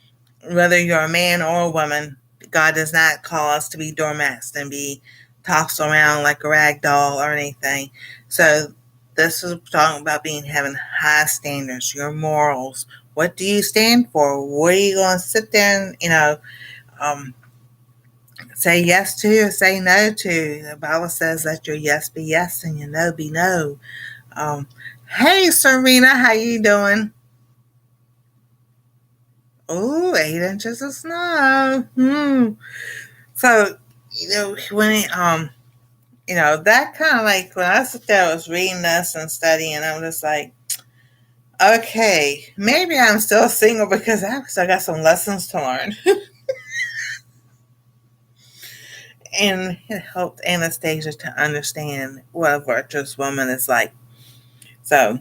S1: Whether you're a man or a woman, God does not call us to be doormats and be tossed around like a rag doll or anything. So this is talking about having high standards, your morals. What do you stand for? What are you going to sit there and um, say yes to or say no to? The Bible says let your yes be yes and your no be no. Um, hey, Serena, how you doing? Oh, 8 inches of snow. So, when that kind of like when I sit there, I was reading this and studying, and I'm just like, okay, maybe I'm still single because I still got some lessons to learn. And it helped Anastasia to understand what a virtuous woman is like. So,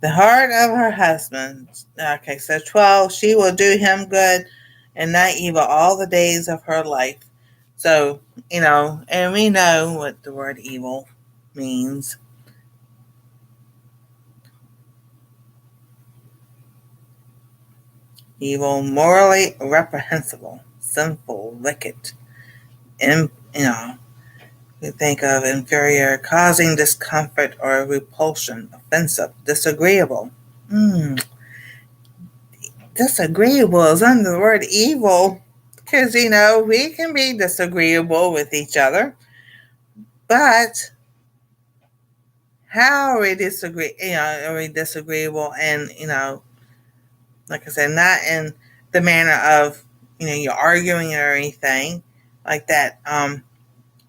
S1: the heart of her husband. Okay, so 12, she will do him good and not evil all the days of her life. So, and we know what the word evil means. Evil, morally reprehensible, sinful, wicked. And, we think of inferior, causing discomfort or repulsion, offensive, disagreeable. Disagreeable is under the word evil because, we can be disagreeable with each other, but how are we are we disagreeable? And, like I said, not in the manner of, you're arguing or anything like that.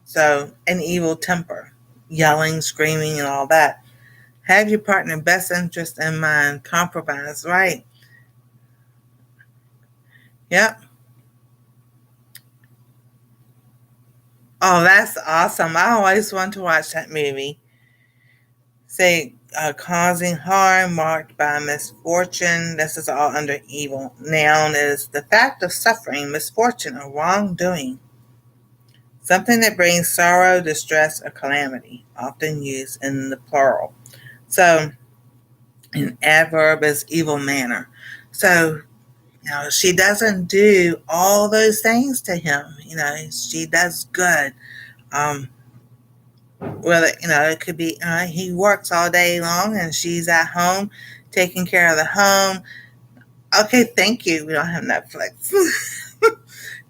S1: So an evil temper, yelling, screaming, and all that. Have your partner's best interest in mind. Compromise, right? Yep. Oh, that's awesome. I always want to watch that movie. Say, causing harm marked by misfortune. This is all under evil. Noun is the fact of suffering, misfortune, or wrongdoing. Something that brings sorrow, distress, or calamity, often used in the plural. So, an adverb is evil manner. So, she doesn't do all those things to him. She does good. Um, it could be he works all day long and she's at home taking care of the home. Okay, thank you. We don't have Netflix.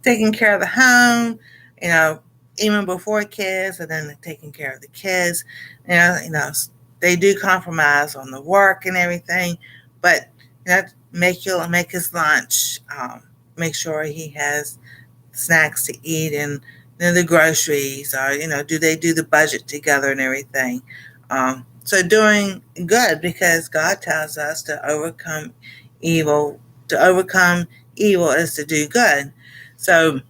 S1: Taking care of the home, you know, even before kids, and then taking care of the kids. They do compromise on the work and everything, but make his lunch. Make sure he has snacks to eat and the groceries, or do they do the budget together and everything. So doing good, because God tells us to overcome evil. To overcome evil is to do good. So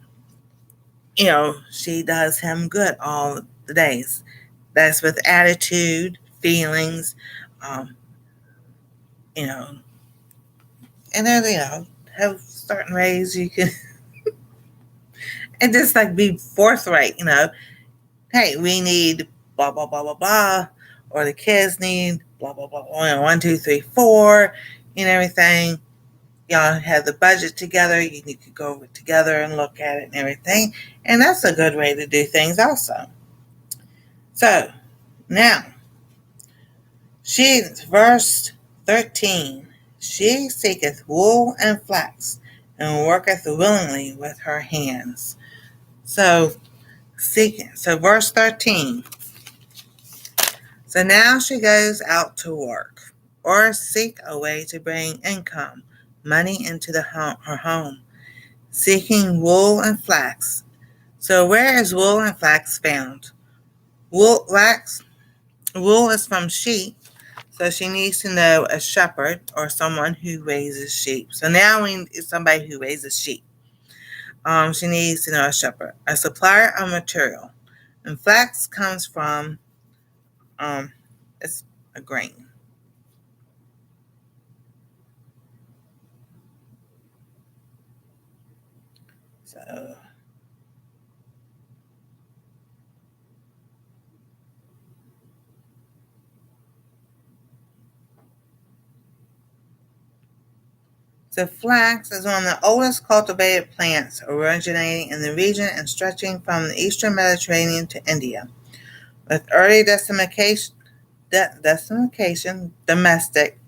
S1: she does him good all the days. That's with attitude, feelings, um, you know and then have certain ways you can and just like be forthright. Hey, we need blah blah blah blah blah, or the kids need blah blah blah. 1, 2, 3, 4, and everything. Y'all have the budget together. You need to go together and look at it and everything, and that's a good way to do things, also. So now, verse 13. She seeketh wool and flax, and worketh willingly with her hands. So seeking. So verse 13. So now she goes out to work, or seek a way to bring income, money into her home, seeking wool and flax. So where is wool and flax found? Wool is from sheep, so she needs to know a shepherd or someone who raises sheep. So now we need somebody who raises sheep. She needs to know a shepherd, a supplier of material, and flax comes from it's a grain. So flax is one of the oldest cultivated plants, originating in the region and stretching from the eastern Mediterranean to India. With early desiccation domestic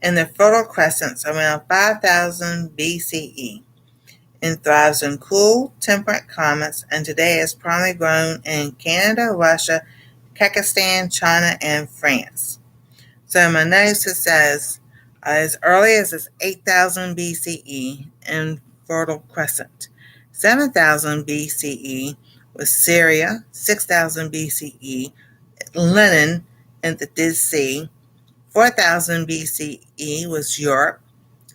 S1: in the Fertile Crescents around 5000 BCE, and thrives in cool, temperate climates, and today is primarily grown in Canada, Russia, Kazakhstan, China, and France. So my notes, it says as early as 8000 BCE in Fertile Crescent, 7000 BCE was Syria, 6000 BCE Lebanon and the Dead Sea, 4000 BCE was Europe,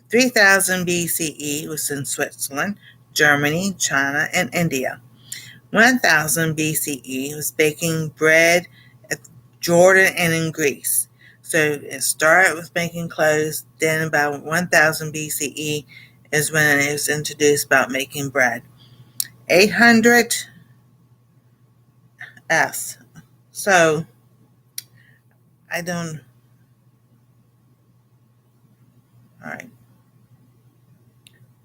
S1: 3000 BCE was in Switzerland, Germany, China, and India. 1000 BCE was baking bread at Jordan and in Greece. So it started with making clothes, then about 1000 BCE is when it was introduced about making bread. 800 S. So I don't, all right,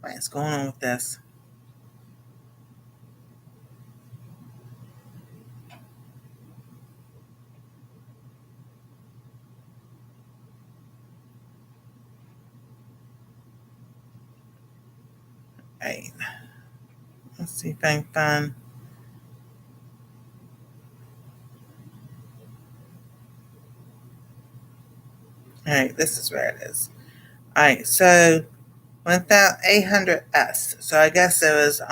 S1: what's going on with this? All right, let's see if I can find. All right, this is where it is. All right, so 1800 S. So I guess it was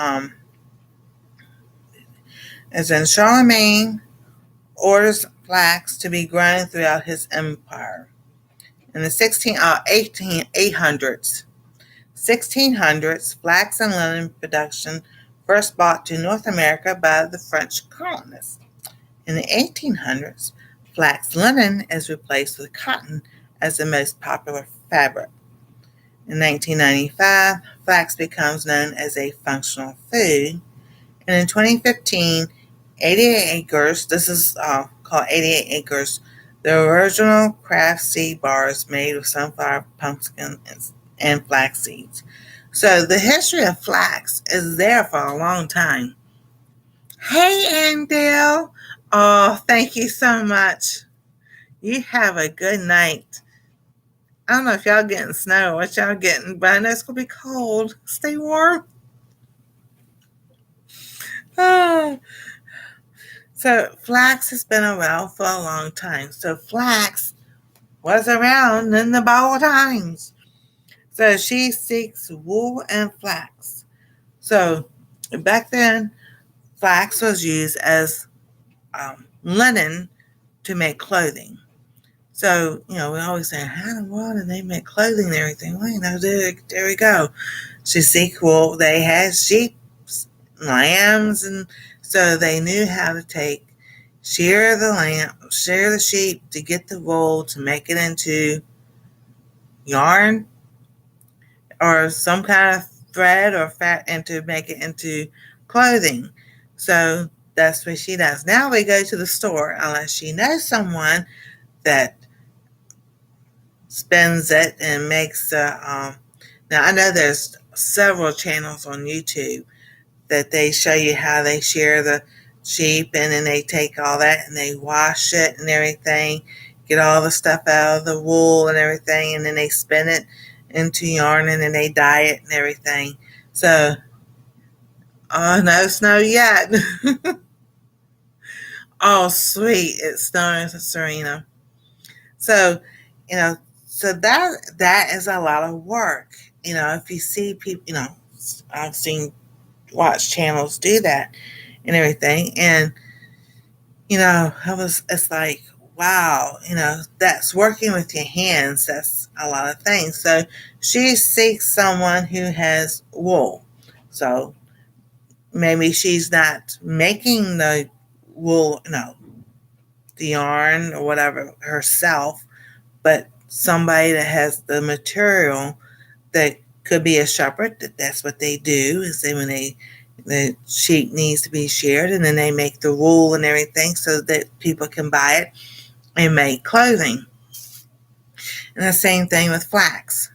S1: as in Charlemagne orders flax to be grown throughout his empire. In the 1600s, flax and linen production first brought to North America by the French colonists. In the 1800s, flax linen is replaced with cotton as the most popular fabric. In 1995, flax becomes known as a functional food. And in 2015, 88 Acres, this is called 88 Acres, the original craft seed bars made with sunflower, pumpkin, and flax seeds. So the history of flax is there for a long time. Hey, Andale. Oh, thank you so much. You have a good night. I don't know if y'all getting snow or what y'all getting, but I know it's going to be cold. Stay warm. Oh. So flax has been around for a long time. So flax was around in the Bible times. So she seeks wool and flax. So back then, flax was used as linen to make clothing. So, we always say, how in the world did they make clothing and everything? Well, there we go. She seek wool. They had sheep, lambs, and so they knew how to shear the sheep to get the wool to make it into yarn or some kind of thread or fat and to make it into clothing. So that's what she does. Now we go to the store unless she knows someone that spins it and makes now I know there's several channels on YouTube that they show you how they shear the sheep and then they take all that and they wash it and everything, get all the stuff out of the wool and everything, and then they spin it into yarn and then they dye it and everything. So, oh, no snow yet. Oh, sweet. It's snowing for Serena. So, so that is a lot of work. If you see people, I've watch channels do that and everything. And, it's like, wow, that's working with your hands. That's a lot of things. So she seeks someone who has wool. So maybe she's not making the wool, the yarn or whatever herself, but somebody that has the material that could be a shepherd. That's what they do is the sheep needs to be sheared and then they make the wool and everything so that people can buy it and make clothing. And the same thing with flax.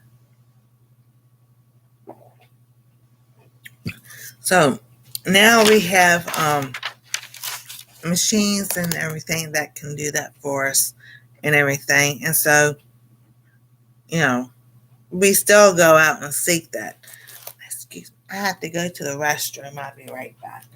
S1: So now we have machines and everything that can do that for us and everything. And so, we still go out and seek that. Excuse me, I have to go to the restroom. I'll be right back.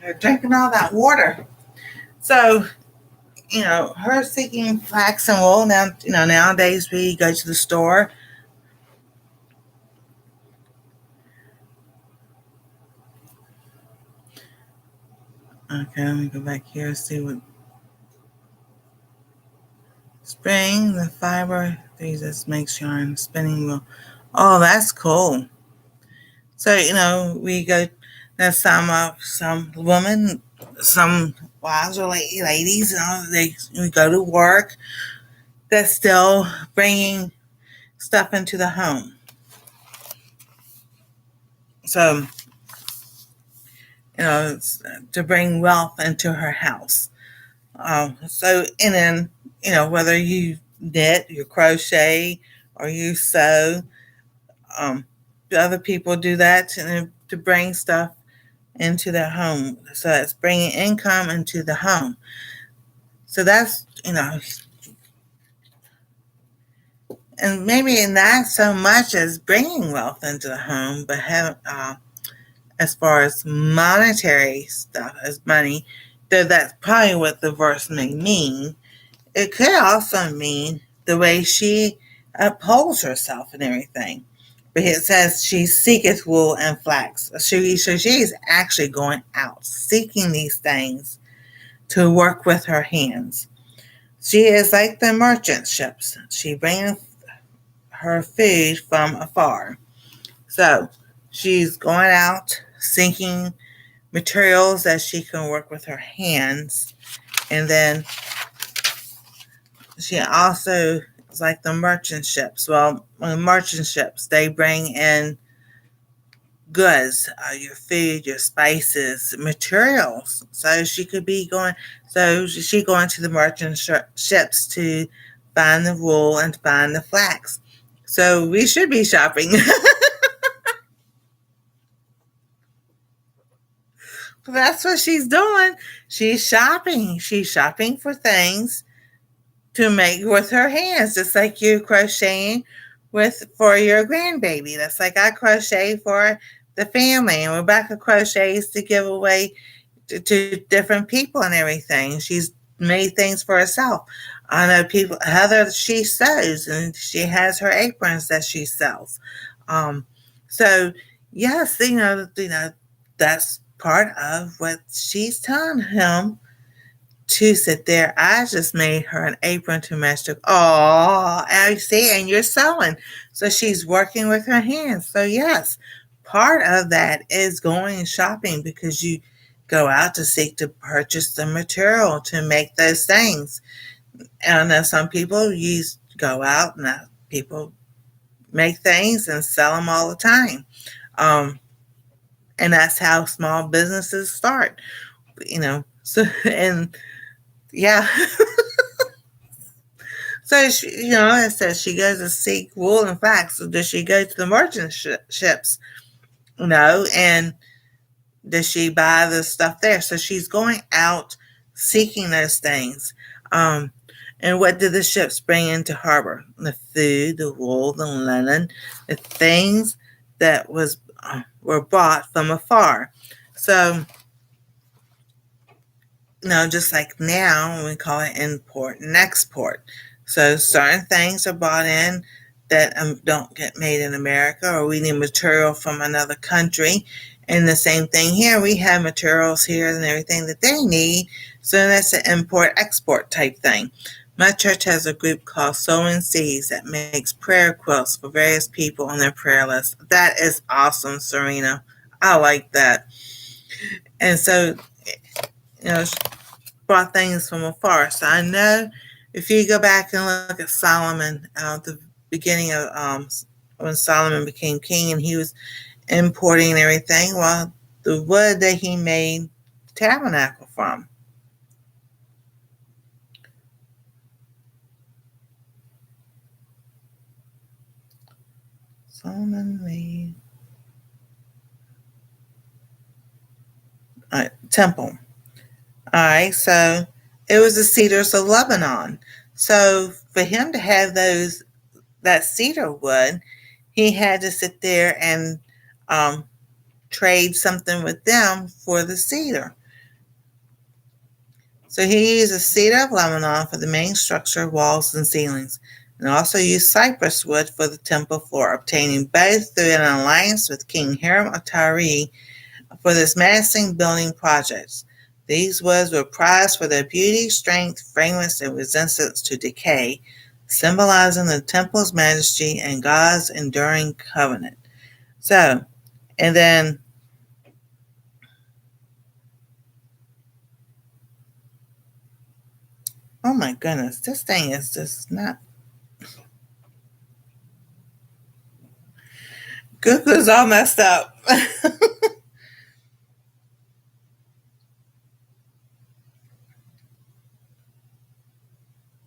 S1: They're drinking all that water. So, her seeking flax and wool. Now, nowadays we go to the store Okay, let me go back here and see what spring, the fiber, these just makes yarn, spinning wheel. Oh, that's cool. So, we go, there's some women, some wives or ladies, we go to work that's still bringing stuff into the home. So, to bring wealth into her house. And then, whether you knit, you crochet, or you sew, um, other people do that to bring stuff into their home. So it's bringing income into the home. So that's, and maybe not so much as bringing wealth into the home, but as far as monetary stuff, as money, though that's probably what the verse may mean. It could also mean the way she upholds herself and everything. But it says she seeketh wool and flax. So she is actually going out, seeking these things to work with her hands. She is like the merchant ships. She bringeth her food from afar. So she's going out, seeking materials that she can work with her hands. And then she also is like the merchant ships. Well, merchant ships, they bring in goods, your food, your spices, materials. So she could be going. So she going to the merchant ships to find the wool and find the flax. So we should be shopping. That's what she's doing. She's shopping. She's shopping for things to make with her hands, just like you crocheting for your grandbaby. That's like I crochet for the family, and Rebecca crochets to give away to different people and everything. She's made things for herself. I know Heather, she sews, and she has her aprons that she sells. So yes, that's part of what she's telling him to sit there. I just made her an apron to match the. Oh, I see, and you're sewing, so she's working with her hands. So yes, part of that is going shopping because you go out to seek to purchase the material to make those things. And then some people go out and people make things and sell them all the time. Um, and that's how small businesses start. So and yeah. So it says she goes to seek wool and flax. So does she go to the merchant ships? No, and does she buy the stuff there? So she's going out seeking those things. Um, and what did the ships bring into harbor? The food, the wool, the linen, the things that were bought from afar. So just like now, we call it import and export. So certain things are bought in that don't get made in America, or we need material from another country. And the same thing here, we have materials here and everything that they need. So that's an import-export type thing. My church has a group called Sowing Seeds that makes prayer quilts for various people on their prayer list. That is awesome, Serena. I like that. And so, brought things from afar. So I know if you go back and look at Solomon, the beginning of when Solomon became king and he was importing everything, well, the wood that he made the tabernacle from. Solomon made temple. All right, so it was the cedars of Lebanon. So for him to have that cedar wood, he had to sit there and trade something with them for the cedar. So he used the cedar of Lebanon for the main structure, walls, and ceilings, and also used cypress wood for the temple floor, obtaining both through an alliance with King Hiram of Tyre for this massive building projects. These woods were prized for their beauty, strength, fragrance, and resistance to decay, symbolizing the temple's majesty and God's enduring covenant. So, and then, oh my goodness, this thing is just not. Google's all messed up.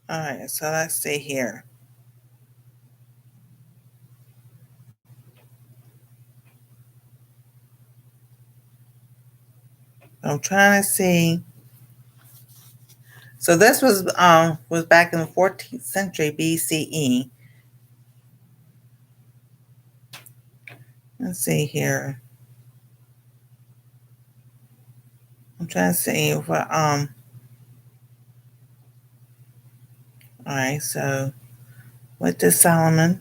S1: All right, so let's see here. I'm trying to see. So this was back in the 14th century BCE. Let's see here. I'm trying to see what all right, so what did Solomon?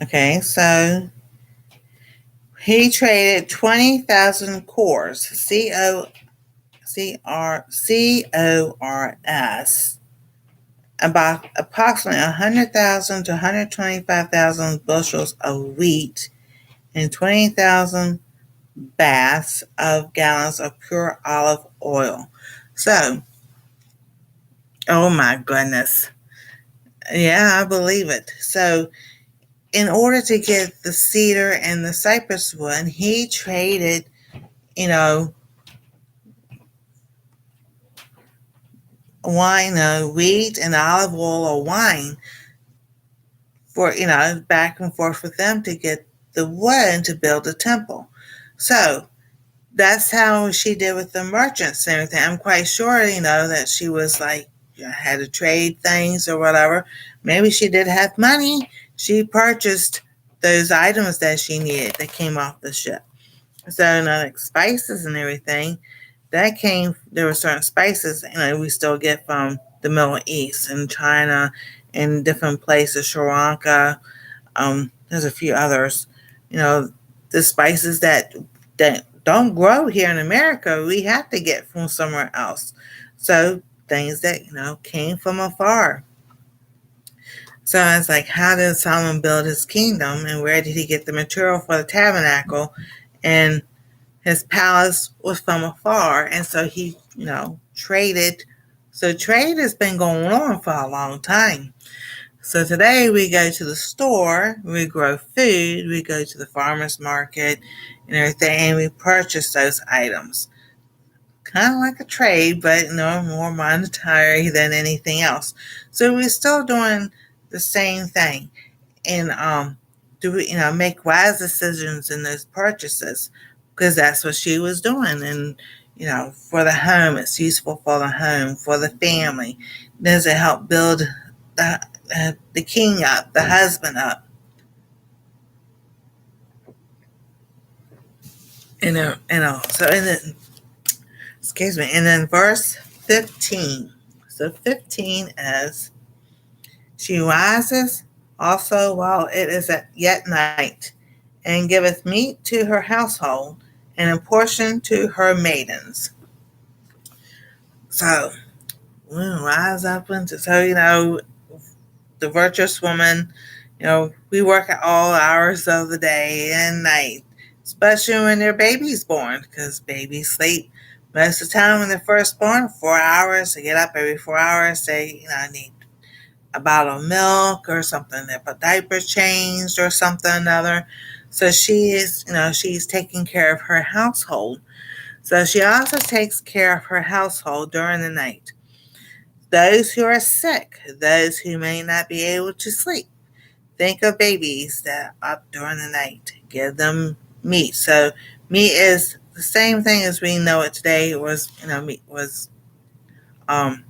S1: Okay, so he traded 20,000 cores, cors, about approximately 100,000 to 125,000 bushels of wheat and 20,000 baths of gallons of pure olive oil. So, oh my goodness. Yeah, I believe it. So, in order to get the cedar and the cypress wood, he traded, you know, wine, wheat and olive oil or wine for, back and forth with them to get the wood to build a temple. So that's how she did with the merchants and everything. I'm quite sure, that she was like, had to trade things or whatever. Maybe she did have money. She purchased those items that she needed that came off the ship. So, like spices and everything, there were certain spices, we still get from the Middle East and China and different places, Sri Lanka. There's a few others, the spices that don't grow here in America, we have to get from somewhere else. So things that, came from afar. So I was like, how did Solomon build his kingdom and where did he get the material for the tabernacle? And his palace was from afar. And so he, traded. So trade has been going on for a long time. So today we go to the store, we grow food, we go to the farmer's market and everything, and we purchase those items. Kind of like a trade, but more monetary than anything else. So we're still doing the same thing. And do we, make wise decisions in those purchases because that's what she was doing. And, for the home, it's useful for the home, for the family. Does it help build the king up, the husband up? So and then, excuse me, and then verse 15. So 15 is, she rises also while it is at yet night, and giveth meat to her household, and a portion to her maidens. So we rise up into, the virtuous woman, we work at all hours of the day and night, especially when their baby's born, because babies sleep most of the time when they're first born, 4 hours. They get up every 4 hours. They, need a bottle of milk or something, their diaper changed or something or another. So she is, she's taking care of her household. So she also takes care of her household during the night. Those who are sick, those who may not be able to sleep. Think of babies that are up during the night. Give them meat. So meat is the same thing as we know it today. It was, meat was, um,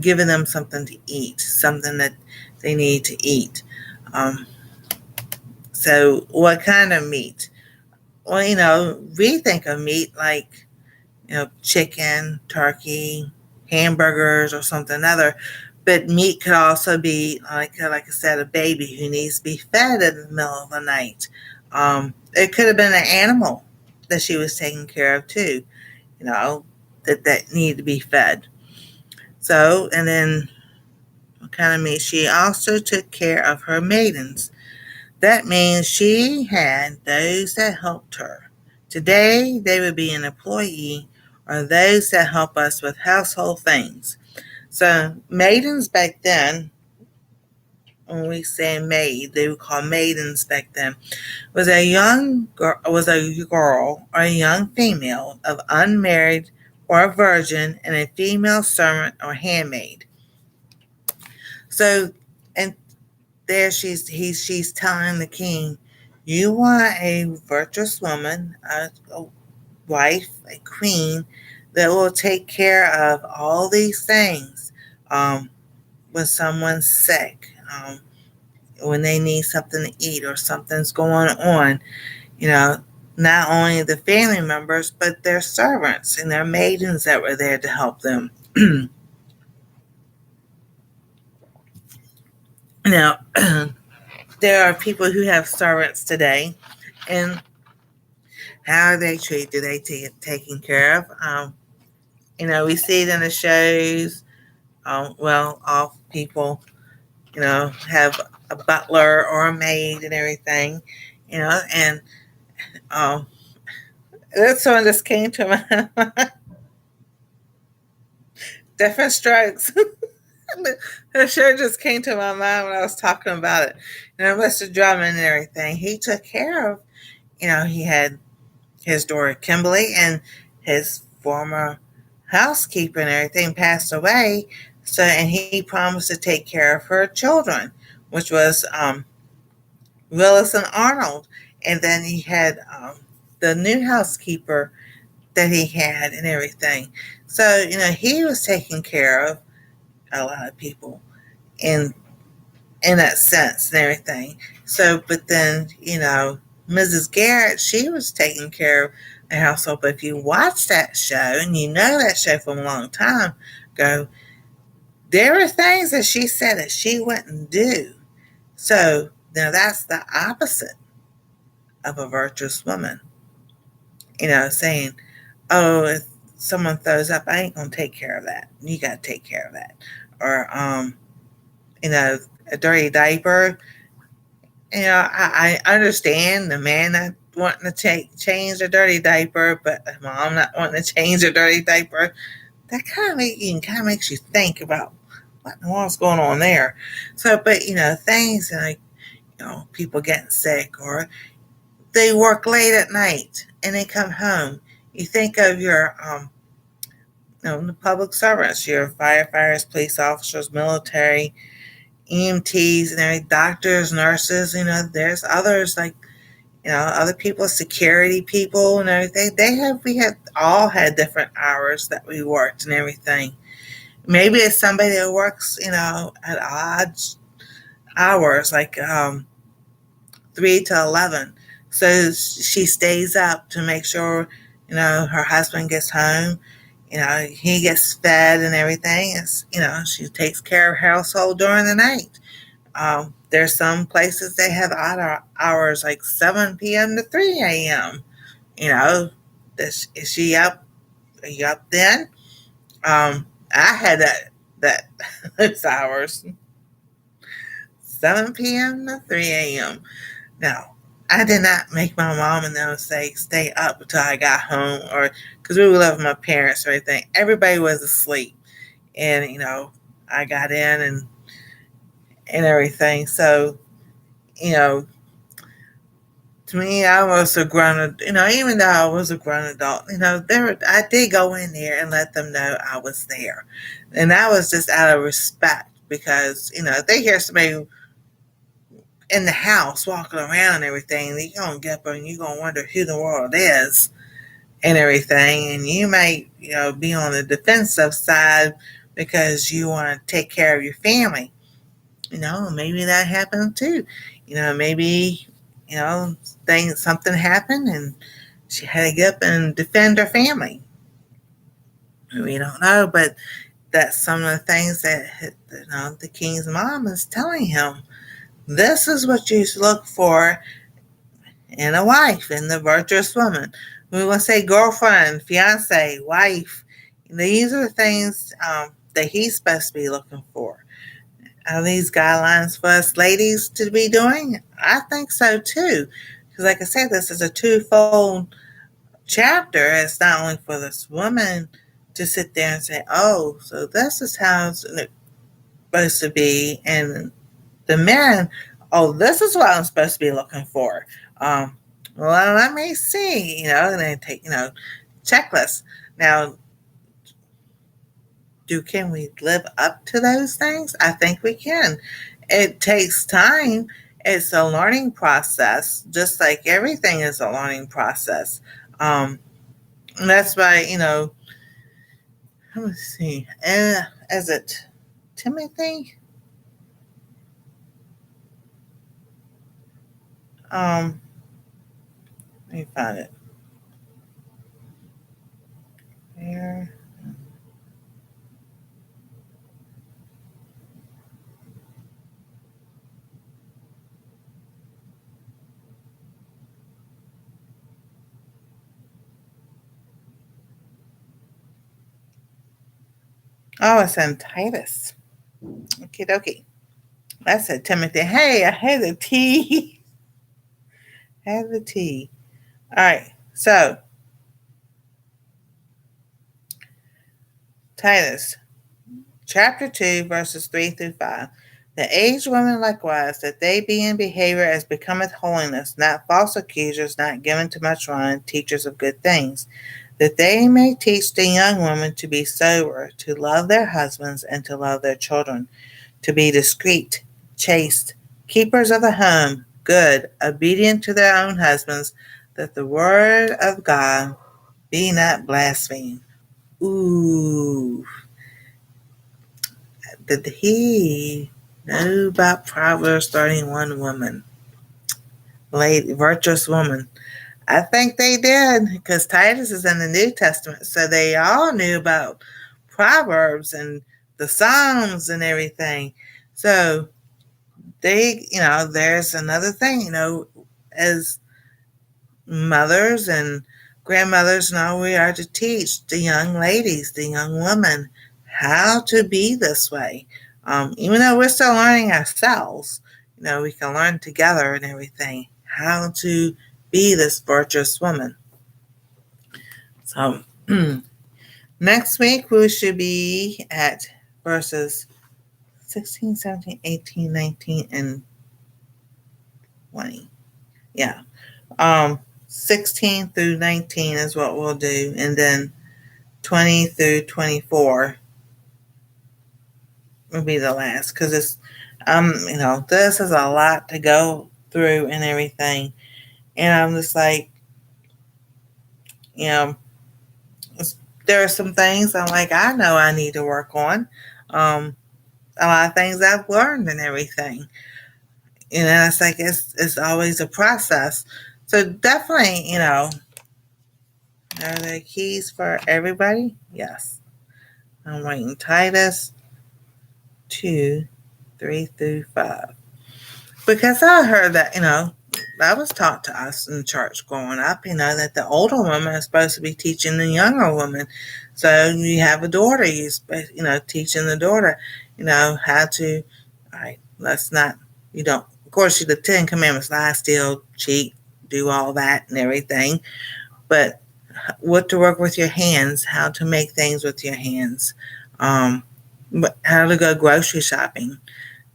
S1: giving them something to eat, something that they need to eat. So, what kind of meat? Well, we think of meat like, chicken, turkey, hamburgers, or something other. But meat could also be, like I said, a baby who needs to be fed in the middle of the night. It could have been an animal that she was taking care of too, you know, that needed to be fed. So, and then what kind of meat? She also took care of her maidens. That means she had those that helped her. Today, they would be an employee or those that help us with household things. So, maidens back then, when we say maid, they were called maidens back then, was a girl or a young female of unmarried or a virgin and a female servant or handmaid. So, and there she's telling the king, you want a virtuous woman, a wife, a queen that will take care of all these things. When someone's sick, when they need something to eat or something's going on, you know, not only the family members, but their servants and their maidens that were there to help them. Now, there are people who have servants today, and how are they treated? Do they get taken care of? We see it in the shows. All people, have a butler or a maid and everything, and um, this one just came to my different strokes. It sure just came to my mind when I was talking about it. Mr. Drummond and everything, he took care of, he had his daughter Kimberly and his former housekeeper and everything passed away. So, and he promised to take care of her children, which was Willis and Arnold. And then he had the new housekeeper that he had and everything. So, he was taking care of a lot of people in that sense and everything. So, but then, Mrs. Garrett, she was taking care of the household. But if you watch that show and you know that show from a long time ago, there were things that she said that she wouldn't do. So now that's the opposite of a virtuous woman. Saying, "Oh, if someone throws up, I ain't gonna take care of that. You got to take care of that." Or, a dirty diaper. I understand the man not wanting to change a dirty diaper, but the mom not wanting to change a dirty diaper. That kind of makes you think about what in the world's going on there. So, but things like people getting sick or they work late at night and they come home. You think of your the public servants, your firefighters, police officers, military, EMTs, and everything, doctors, nurses. There's others like other people, security people, and everything. We have all had different hours that we worked and everything. Maybe it's somebody that works, at odd hours, like 3 to 11. So she stays up to make sure, her husband gets home. He gets fed and everything. She takes care of household during the night. There's some places they have odd hours like 7 p.m. to 3 a.m. Is she up? Are you up then? I had that those hours, 7 p.m. to 3 a.m. Now, I did not make my mom and them say stay up until I got home, or because we were living with my parents or anything. Everybody was asleep, and I got in and everything. So, you know, to me, I was a grown, even though I was a grown adult, I did go in there and let them know I was there, and that was just out of respect because if they hear somebody in the house walking around and everything, you're gonna get up and you're gonna wonder who the world is and everything, and you might be on the defensive side because you want to take care of your family. Maybe that happened too. Maybe something happened and she had to get up and defend her family. We don't know, but that's some of the things that the king's mom is telling him. This is what you look for in a wife, in the virtuous woman. We want to say girlfriend, fiance, wife. These are the things that he's supposed to be looking for. Are these guidelines for us ladies to be doing? I think so too. Because like I said, this is a twofold chapter. It's not only for this woman to sit there and say, oh, so this is how it's supposed to be. And the man, oh, this is what I'm supposed to be looking for. Well, let me see, and then take, checklists. Now, can we live up to those things? I think we can. It takes time. It's a learning process, just like everything is a learning process. And that's why, let me see. Is it Timothy? Let me find it. Where? Oh, it's in Titus. Okie dokie. That's it, Timothy. Hey, I had the T. Had the T. All right. So, Titus, chapter 2, verses 3 through 5. The aged women likewise, that they be in behavior as becometh holiness, not false accusers, not given to much wine, teachers of good things, that they may teach the young women to be sober, to love their husbands, and to love their children, to be discreet, chaste, keepers of the home, good, obedient to their own husbands, that the word of God be not blasphemed. Ooh. Did he know about Proverbs 31 woman? Lady, virtuous woman. I think they did, because Titus is in the New Testament, so they all knew about Proverbs and the Psalms and everything. So there's another thing, as mothers and grandmothers, we are to teach the young ladies, the young women, how to be this way. Even though we're still learning ourselves, we can learn together and everything, how to be this virtuous woman. So next week we should be at verses 16, 17, 18, 19, and 20. Yeah. 16 through 19 is what we'll do, and then 20 through 24 will be the last, because it's this is a lot to go through and everything, and I'm just like, there are some things I'm like, I know I need to work on. A lot of things I've learned and everything, it's like it's always a process. So definitely, are there keys for everybody? Yes. I'm writing Titus 2, 3 through 5. Because I heard that, that was taught to us in church growing up, that the older woman is supposed to be teaching the younger woman. So you have a daughter, teaching the daughter, how to, all right, let's not, of course, the 10 Commandments, lie, steal, cheat, do all that and everything. But what to work with your hands, how to make things with your hands, how to go grocery shopping.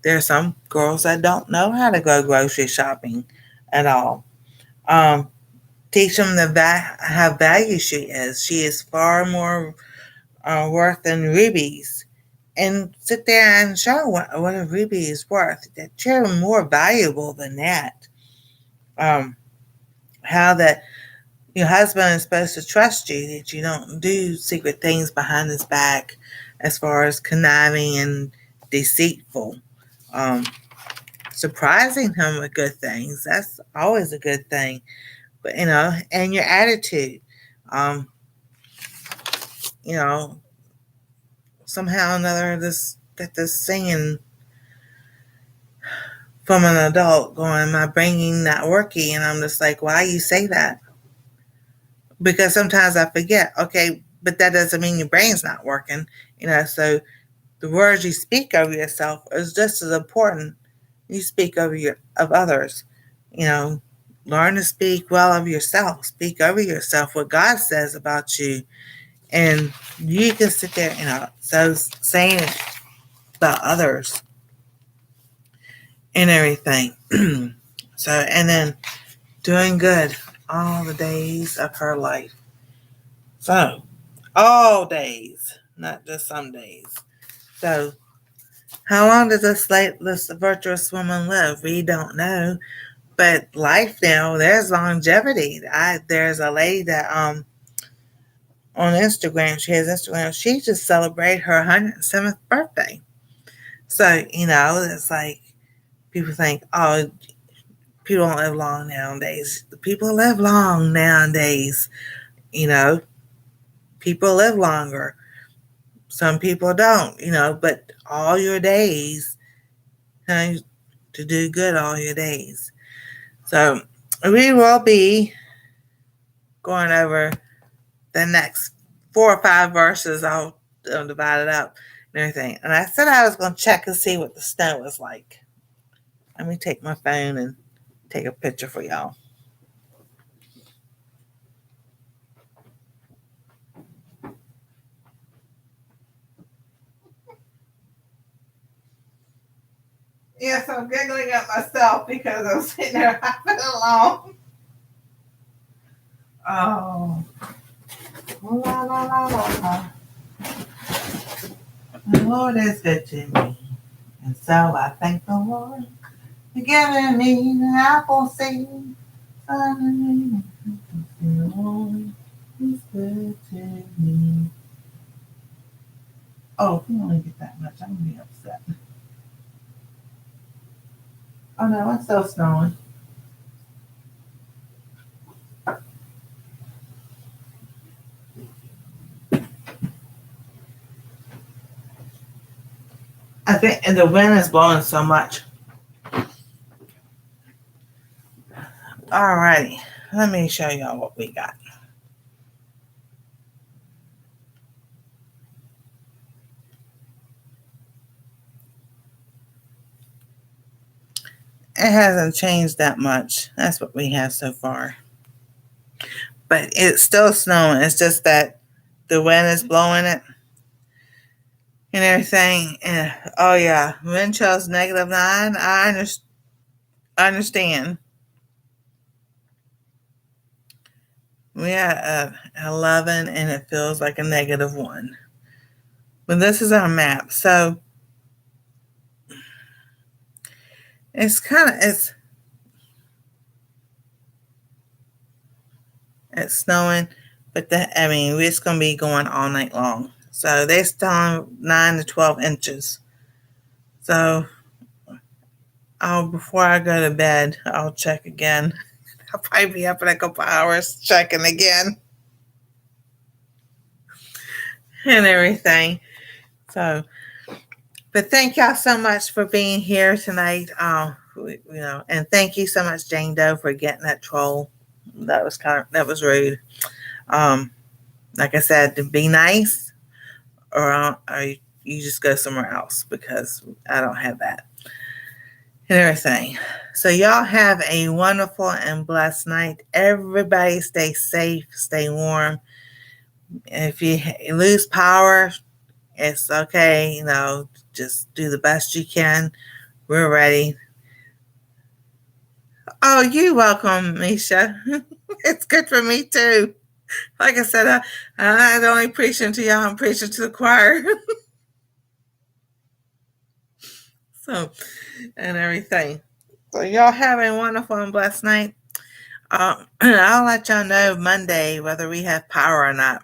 S1: There are some girls that don't know how to go grocery shopping at all. Teach them how value she is. She is far more worth than Rubies. And sit there and show what a ruby is worth. That you're more valuable than that. How that your husband is supposed to trust you, that you don't do secret things behind his back as far as conniving and deceitful. surprising him with good things. That's always a good thing. But and your attitude. Um, you know, Somehow or another this get this singing from an adult going, my brain not working, and I'm just like, why you say that? Because sometimes I forget, okay, but that doesn't mean your brain's not working, so the words you speak over yourself is just as important you speak over of others. You know, Learn to speak well of yourself. Speak over yourself what God says about you. And you can sit there, so saying it about others and everything. And then doing good all the days of her life. So, all days, not just some days. So, how long does this virtuous woman live? We don't know. But life now, there's longevity. There's a lady that on Instagram, she has Instagram, she just celebrated her 107th birthday. So, it's like people think, oh, people don't live long nowadays. People live long nowadays. You know, People live longer. Some people don't, but all your days, to do good all your days. So we will be going over the next 4 or 5 verses. I'll divide it up and everything. And I said I was going to check and see what the snow was like. Let me take my phone and take a picture for y'all. Yes, I'm giggling at myself because I'm sitting there hopping along. Oh, la la la la la. The Lord is good to me, and so I thank the Lord for giving me the apple seed. The Lord is good to me. Oh, if you only get that much, I'm gonna be upset. Oh no, it's still snowing. I think, and the wind is blowing so much. Alrighty, let me show y'all what we got. It hasn't changed that much. That's what we have so far. But it's still snowing. It's just that the wind is blowing it and everything. And oh yeah, wind chill's -9. I understand. We are 11 and it feels like a -1. But this is our map. So it's it's snowing, but it's gonna be going all night long. So they're telling 9 to 12 inches. So before I go to bed, I'll check again. I'll probably be up in a couple hours checking again and everything. So, but thank y'all so much for being here tonight. And thank you so much, Jane Doe, for getting that troll. That was rude. Like I said, to be nice, or you just go somewhere else because I don't have that and everything. So y'all have a wonderful and blessed night. Everybody stay safe, stay warm. If you lose power, it's okay. Just do the best you can. We're ready. Oh, you're welcome, Misha. It's good for me too. Like I said, I'm not only preaching to y'all, I'm preaching to the choir. So, and everything. So y'all have a wonderful and blessed night. I'll let y'all know Monday whether we have power or not.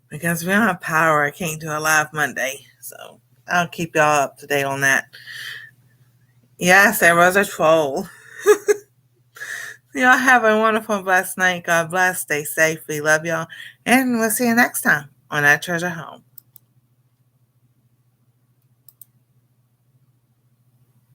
S1: Because we don't have power, I can't do a live Monday. So I'll keep y'all up to date on that. Yes, there was a troll. Y'all have a wonderful, blessed night. God bless. Stay safe. We love y'all. And we'll see you next time on That Treasure Home.